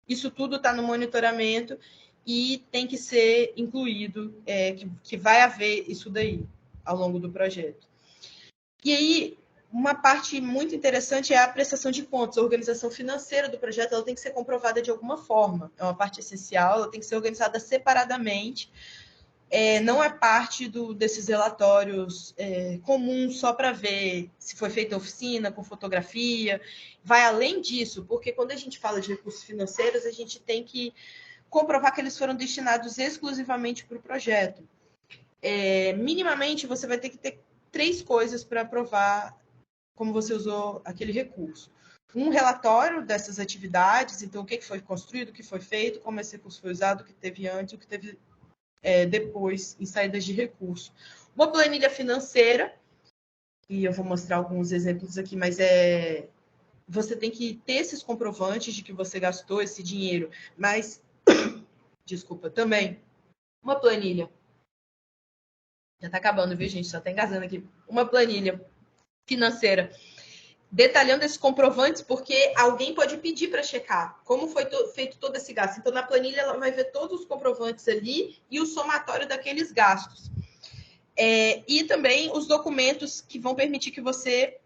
Isso tudo está no monitoramento e tem que ser incluído, que vai haver isso daí ao longo do projeto. E aí, uma parte muito interessante é a prestação de contas. A organização financeira do projeto ela tem que ser comprovada de alguma forma. É uma parte essencial, ela tem que ser organizada separadamente. Não é parte desses relatórios comuns só para ver se foi feita a oficina, com fotografia. Vai além disso, porque quando a gente fala de recursos financeiros, a gente tem que comprovar que eles foram destinados exclusivamente para o projeto. Minimamente, você vai ter que ter 3 coisas para provar como você usou aquele recurso. Um relatório dessas atividades, então o que foi construído, o que foi feito, como esse recurso foi usado, o que teve antes, o que teve depois em saídas de recurso. Uma planilha financeira, e eu vou mostrar alguns exemplos aqui, mas você tem que ter esses comprovantes de que você gastou esse dinheiro, mas, desculpa, também, uma planilha. Já está acabando, viu, gente? Só está engasando aqui. Uma planilha financeira detalhando esses comprovantes, porque alguém pode pedir para checar como foi feito todo esse gasto. Então, na planilha, ela vai ver todos os comprovantes ali e o somatório daqueles gastos. E também os documentos que vão permitir que você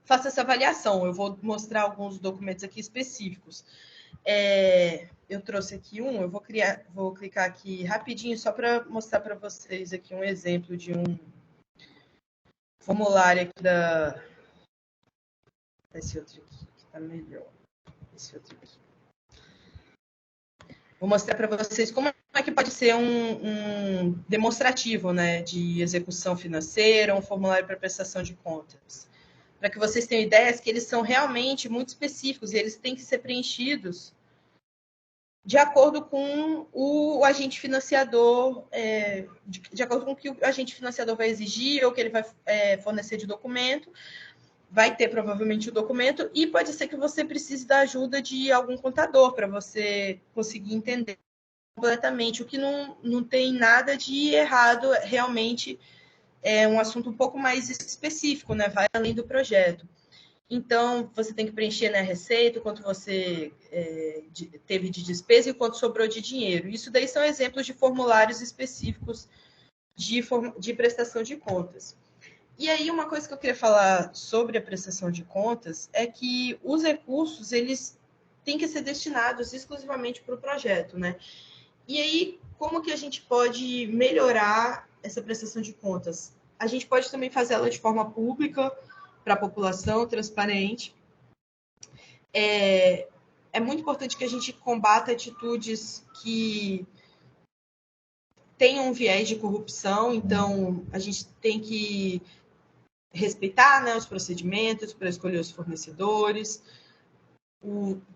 faça essa avaliação. Eu vou mostrar alguns documentos aqui específicos. Eu trouxe aqui eu vou clicar aqui rapidinho só para mostrar para vocês aqui um exemplo de um formulário aqui esse outro aqui, que está melhor. Esse outro aqui. Vou mostrar para vocês como é que pode ser um demonstrativo, né, de execução financeira, um formulário para prestação de contas. Para que vocês tenham ideias que eles são realmente muito específicos e eles têm que ser preenchidos de acordo com o agente financiador, de acordo com o que o agente financiador vai exigir ou que ele vai fornecer de documento. Vai ter provavelmente o documento e pode ser que você precise da ajuda de algum contador para você conseguir entender completamente, o que não tem nada de errado, realmente é um assunto um pouco mais específico, né? Vai além do projeto. Então, você tem que preencher, né, a receita, quanto você teve de despesa e o quanto sobrou de dinheiro. Isso daí são exemplos de formulários específicos de prestação de contas. E aí, uma coisa que eu queria falar sobre a prestação de contas é que os recursos, eles têm que ser destinados exclusivamente para o projeto, né? E aí, como que a gente pode melhorar essa prestação de contas? A gente pode também fazer ela de forma pública, para a população, transparente. É muito importante que a gente combata atitudes que tenham um viés de corrupção, então a gente tem que respeitar, né, os procedimentos para escolher os fornecedores.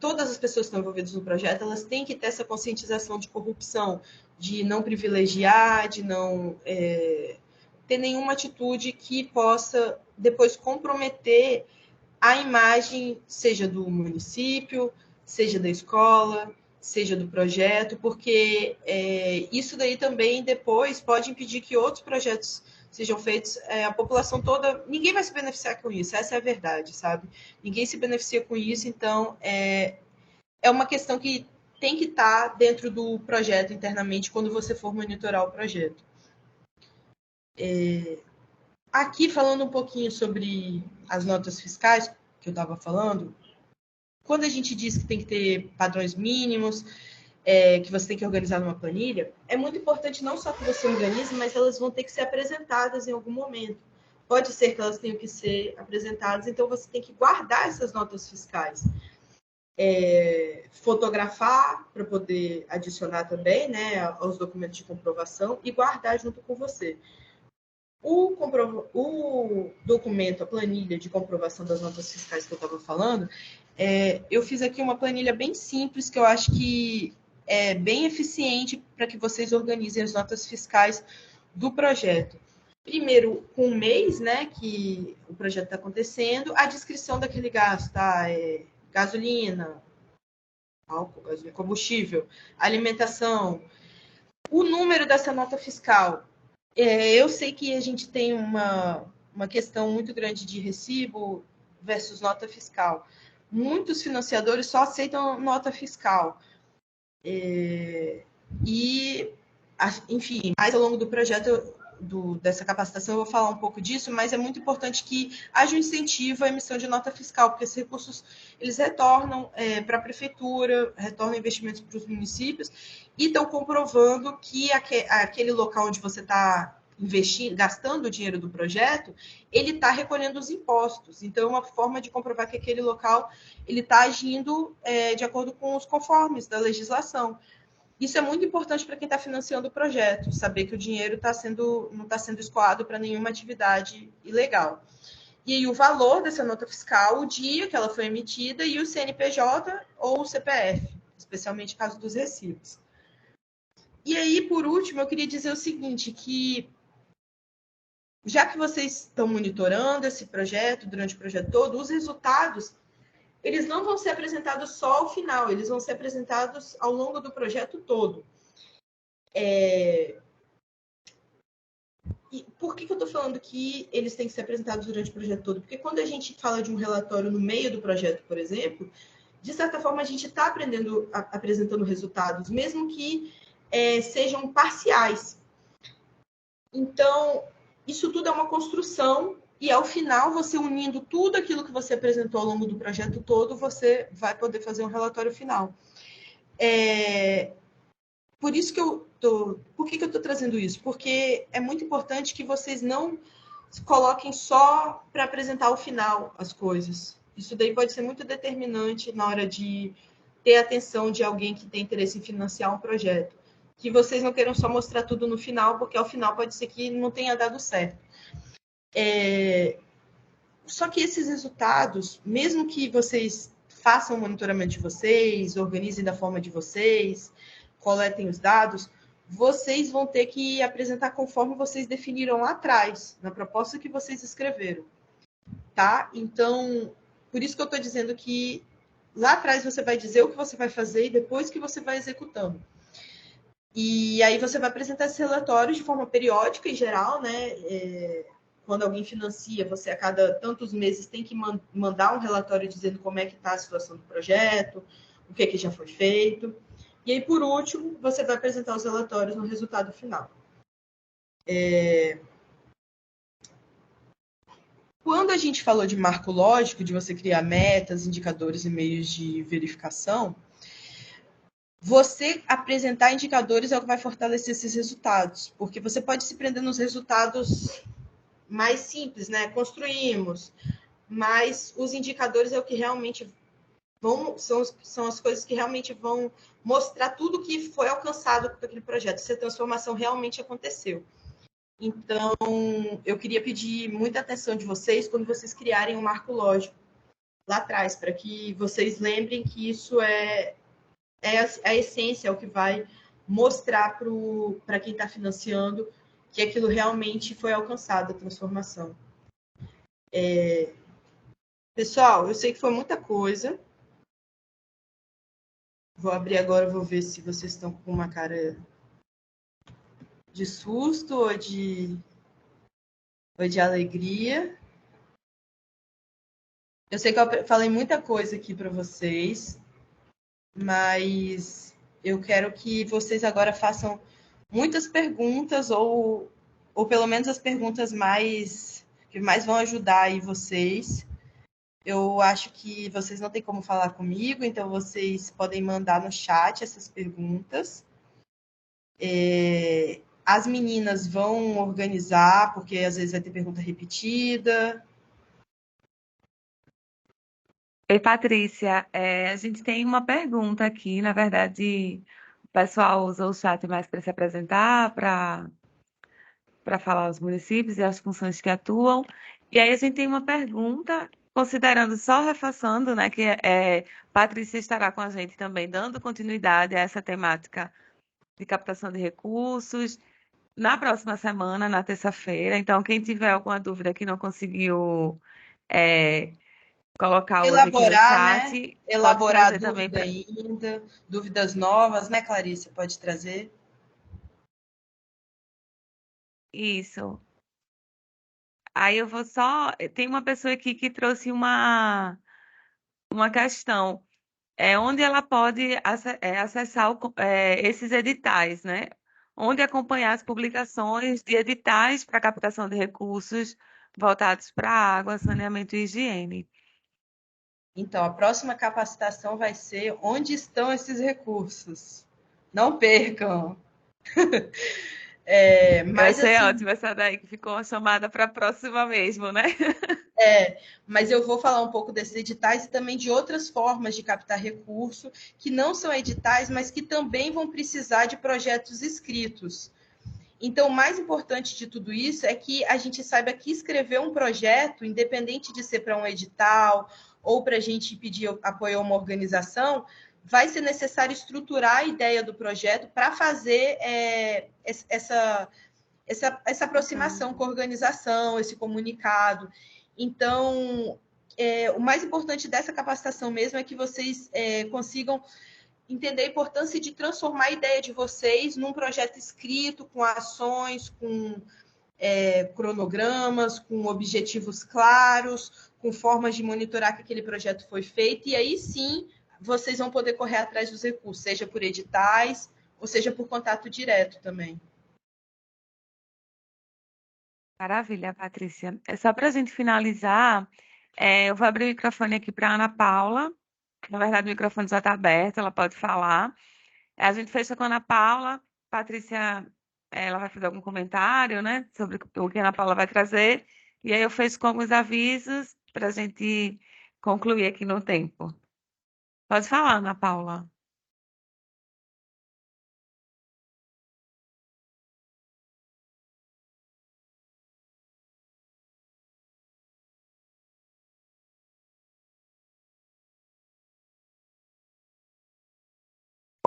Todas as pessoas que estão envolvidas no projeto, elas têm que ter essa conscientização de corrupção, de não privilegiar, de não ter nenhuma atitude que possa depois comprometer a imagem, seja do município, seja da escola, seja do projeto, porque isso daí também depois pode impedir que outros projetos sejam feitos, a população toda, ninguém vai se beneficiar com isso, essa é a verdade, sabe? Ninguém se beneficia com isso, então é uma questão que tem que estar dentro do projeto internamente quando você for monitorar o projeto. Aqui, falando um pouquinho sobre as notas fiscais, que eu estava falando, quando a gente diz que tem que ter padrões mínimos, que você tem que organizar numa planilha, é muito importante não só que você organize, mas elas vão ter que ser apresentadas em algum momento. Pode ser que elas tenham que ser apresentadas, então você tem que guardar essas notas fiscais. Fotografar para poder adicionar também, né, aos documentos de comprovação e guardar junto com você. O documento, a planilha de comprovação das notas fiscais que eu estava falando, eu fiz aqui uma planilha bem simples, que eu acho que é bem eficiente para que vocês organizem as notas fiscais do projeto. Primeiro, com o mês, né, que o projeto está acontecendo, a descrição daquele gasto, tá? Gasolina, álcool, gasolina, combustível, alimentação, o número dessa nota fiscal. Eu sei que a gente tem uma questão muito grande de recibo versus nota fiscal. Muitos financiadores só aceitam nota fiscal. Enfim, mais ao longo do projeto dessa capacitação eu vou falar um pouco disso, mas é muito importante que haja um incentivo à emissão de nota fiscal, porque esses recursos eles retornam para a prefeitura, retornam investimentos para os municípios e estão comprovando que aquele local onde você está investindo, gastando o dinheiro do projeto, ele está recolhendo os impostos. Então, é uma forma de comprovar que aquele local ele está agindo de acordo com os conformes da legislação. Isso é muito importante para quem está financiando o projeto, saber que o dinheiro não está sendo escoado para nenhuma atividade ilegal. E aí o valor dessa nota fiscal, o dia que ela foi emitida e o CNPJ ou o CPF, especialmente no caso dos recibos. E aí, por último, eu queria dizer o seguinte, que já que vocês estão monitorando esse projeto, durante o projeto todo, os resultados eles não vão ser apresentados só ao final, eles vão ser apresentados ao longo do projeto todo. E por que eu estou falando que eles têm que ser apresentados durante o projeto todo? Porque quando a gente fala de um relatório no meio do projeto, por exemplo, de certa forma a gente está apresentando resultados, mesmo que sejam parciais. Então, isso tudo é uma construção e, ao final, você unindo tudo aquilo que você apresentou ao longo do projeto todo, você vai poder fazer um relatório final. Por isso que Por que eu estou trazendo isso? Porque é muito importante que vocês não coloquem só para apresentar ao final as coisas. Isso daí pode ser muito determinante na hora de ter a atenção de alguém que tem interesse em financiar um projeto. Que vocês não queiram só mostrar tudo no final, porque ao final pode ser que não tenha dado certo. Só que esses resultados, mesmo que vocês façam o monitoramento de vocês, organizem da forma de vocês, coletem os dados, vocês vão ter que apresentar conforme vocês definiram lá atrás, na proposta que vocês escreveram, tá? Então, por isso que eu estou dizendo que lá atrás você vai dizer o que você vai fazer e depois que você vai executando. E aí você vai apresentar esses relatórios de forma periódica, em geral, né? Quando alguém financia, você a cada tantos meses tem que mandar um relatório dizendo como é que está a situação do projeto, o que, que já foi feito. E aí, por último, você vai apresentar os relatórios no resultado final. Quando a gente falou de marco lógico, de você criar metas, indicadores e meios de verificação, você apresentar indicadores é o que vai fortalecer esses resultados, porque você pode se prender nos resultados mais simples, né? Construímos, mas os indicadores é o que realmente são as coisas que realmente vão mostrar tudo que foi alcançado com aquele projeto, se a transformação realmente aconteceu. Então, eu queria pedir muita atenção de vocês quando vocês criarem um marco lógico lá atrás, para que vocês lembrem que isso é a essência, é o que vai mostrar para quem está financiando que aquilo realmente foi alcançado, a transformação. Pessoal, eu sei que foi muita coisa. Vou abrir agora, vou ver se vocês estão com uma cara de susto ou de alegria. Eu sei que eu falei muita coisa aqui para vocês, mas eu quero que vocês agora façam muitas perguntas ou pelo menos as perguntas que mais vão ajudar aí vocês. Eu acho que vocês não têm como falar comigo, então vocês podem mandar no chat essas perguntas. As meninas vão organizar, porque às vezes vai ter pergunta repetida. Oi, Patrícia. A gente tem uma pergunta aqui. Na verdade, o pessoal usa o chat mais para se apresentar, para falar os municípios e as funções que atuam. E aí a gente tem uma pergunta, considerando, só reforçando, né, que Patrícia estará com a gente também, dando continuidade a essa temática de captação de recursos na próxima semana, na terça-feira. Então, quem tiver alguma dúvida que não conseguiu é, colocar hoje aqui no Elaborar, né? chat, pode Elaborar a trazer também dúvida para ainda, dúvidas novas, né, Clarice? Pode trazer. isso. Aí eu vou só. Tem uma pessoa aqui que trouxe uma questão. Onde ela pode acessar esses editais, né? Onde acompanhar as publicações de editais para captação de recursos voltados para água, saneamento e higiene. Então, a próxima capacitação vai ser onde estão esses recursos. Não percam. Vai Mas ser assim, ótimo essa daí, que ficou uma chamada para a próxima mesmo, né? mas eu vou falar um pouco desses editais e também de outras formas de captar recurso, que não são editais, mas que também vão precisar de projetos escritos. Então, o mais importante de tudo isso é que a gente saiba que escrever um projeto, independente de ser para um edital ou para a gente pedir apoio a uma organização, vai ser necessário estruturar a ideia do projeto para fazer essa aproximação com a organização, esse comunicado. Então, o mais importante dessa capacitação mesmo é que vocês consigam entender a importância de transformar a ideia de vocês num projeto escrito, com ações, com cronogramas, com objetivos claros, com formas de monitorar que aquele projeto foi feito, e aí sim vocês vão poder correr atrás dos recursos, seja por editais, ou seja por contato direto também. Maravilha, Patrícia. Só para a gente finalizar, eu vou abrir o microfone aqui para a Ana Paula. Na verdade, o microfone já está aberto, ela pode falar. A gente fecha com a Ana Paula. Patrícia, ela vai fazer algum comentário, né, sobre o que a Ana Paula vai trazer. E aí eu fecho com alguns avisos para a gente concluir aqui no tempo. Pode falar, Ana Paula.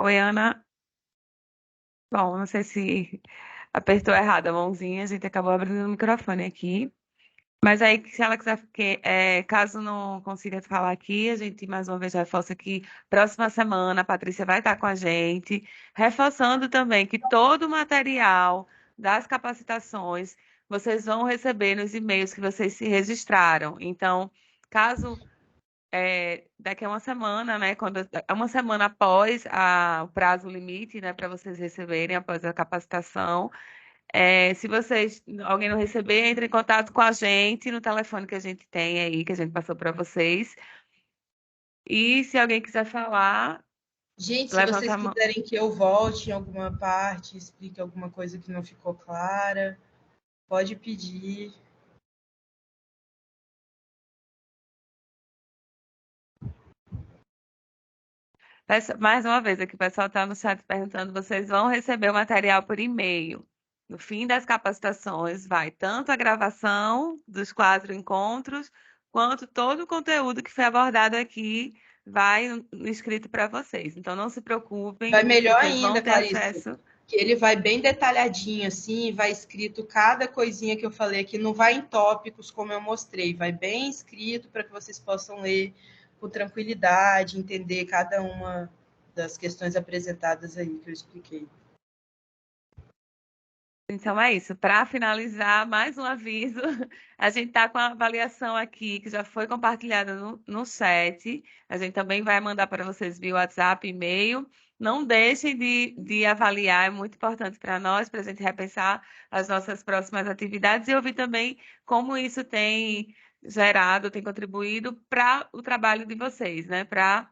Oi, Ana. Bom, não sei se apertou errado a mãozinha, a gente acabou abrindo o microfone aqui. Mas aí, se ela quiser, caso não consiga falar aqui, a gente mais uma vez reforça que próxima semana a Patrícia vai estar com a gente, reforçando também que todo o material das capacitações vocês vão receber nos e-mails que vocês se registraram. Então, caso daqui a uma semana, né, uma semana após o prazo limite, né, para vocês receberem após a capacitação, se alguém não receber, entre em contato com a gente no telefone que a gente tem aí, que a gente passou para vocês. E se alguém quiser falar, Gente, se levanta vocês a mão. quiserem que eu volte em alguma parte, explique alguma coisa que não ficou clara, pode pedir. Mais uma vez, aqui o pessoal está no chat perguntando, vocês vão receber o material por e-mail. No fim das capacitações, vai tanto a gravação dos 4 encontros, quanto todo o conteúdo que foi abordado aqui vai escrito para vocês. Então, não se preocupem, Vai melhor vocês vão ainda, ter Clarice, acesso. que ele vai bem detalhadinho, assim, vai escrito cada coisinha que eu falei aqui, não vai em tópicos como eu mostrei, vai bem escrito para que vocês possam ler com tranquilidade, entender cada uma das questões apresentadas aí que eu expliquei. Então é isso. Para finalizar, mais um aviso: a gente está com a avaliação aqui, que já foi compartilhada no chat. A gente também vai mandar para vocês via WhatsApp, e-mail. Não deixem de avaliar, é muito importante para nós, para a gente repensar as nossas próximas atividades e ouvir também como isso tem gerado, tem contribuído para o trabalho de vocês, né? Para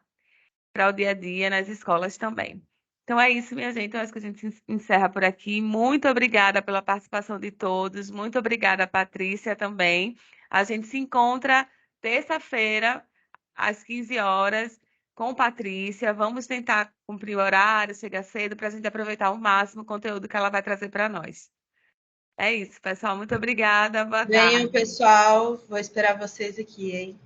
o dia a dia nas escolas também. Então é isso, minha gente. Eu acho que a gente encerra por aqui. Muito obrigada pela participação de todos. Muito obrigada, Patrícia, também. A gente se encontra terça-feira, às 15 horas, com Patrícia. Vamos tentar cumprir o horário, chegar cedo, para a gente aproveitar ao máximo o conteúdo que ela vai trazer para nós. É isso, pessoal. Muito obrigada. Boa Venham, tarde. pessoal, vou esperar vocês aqui, hein?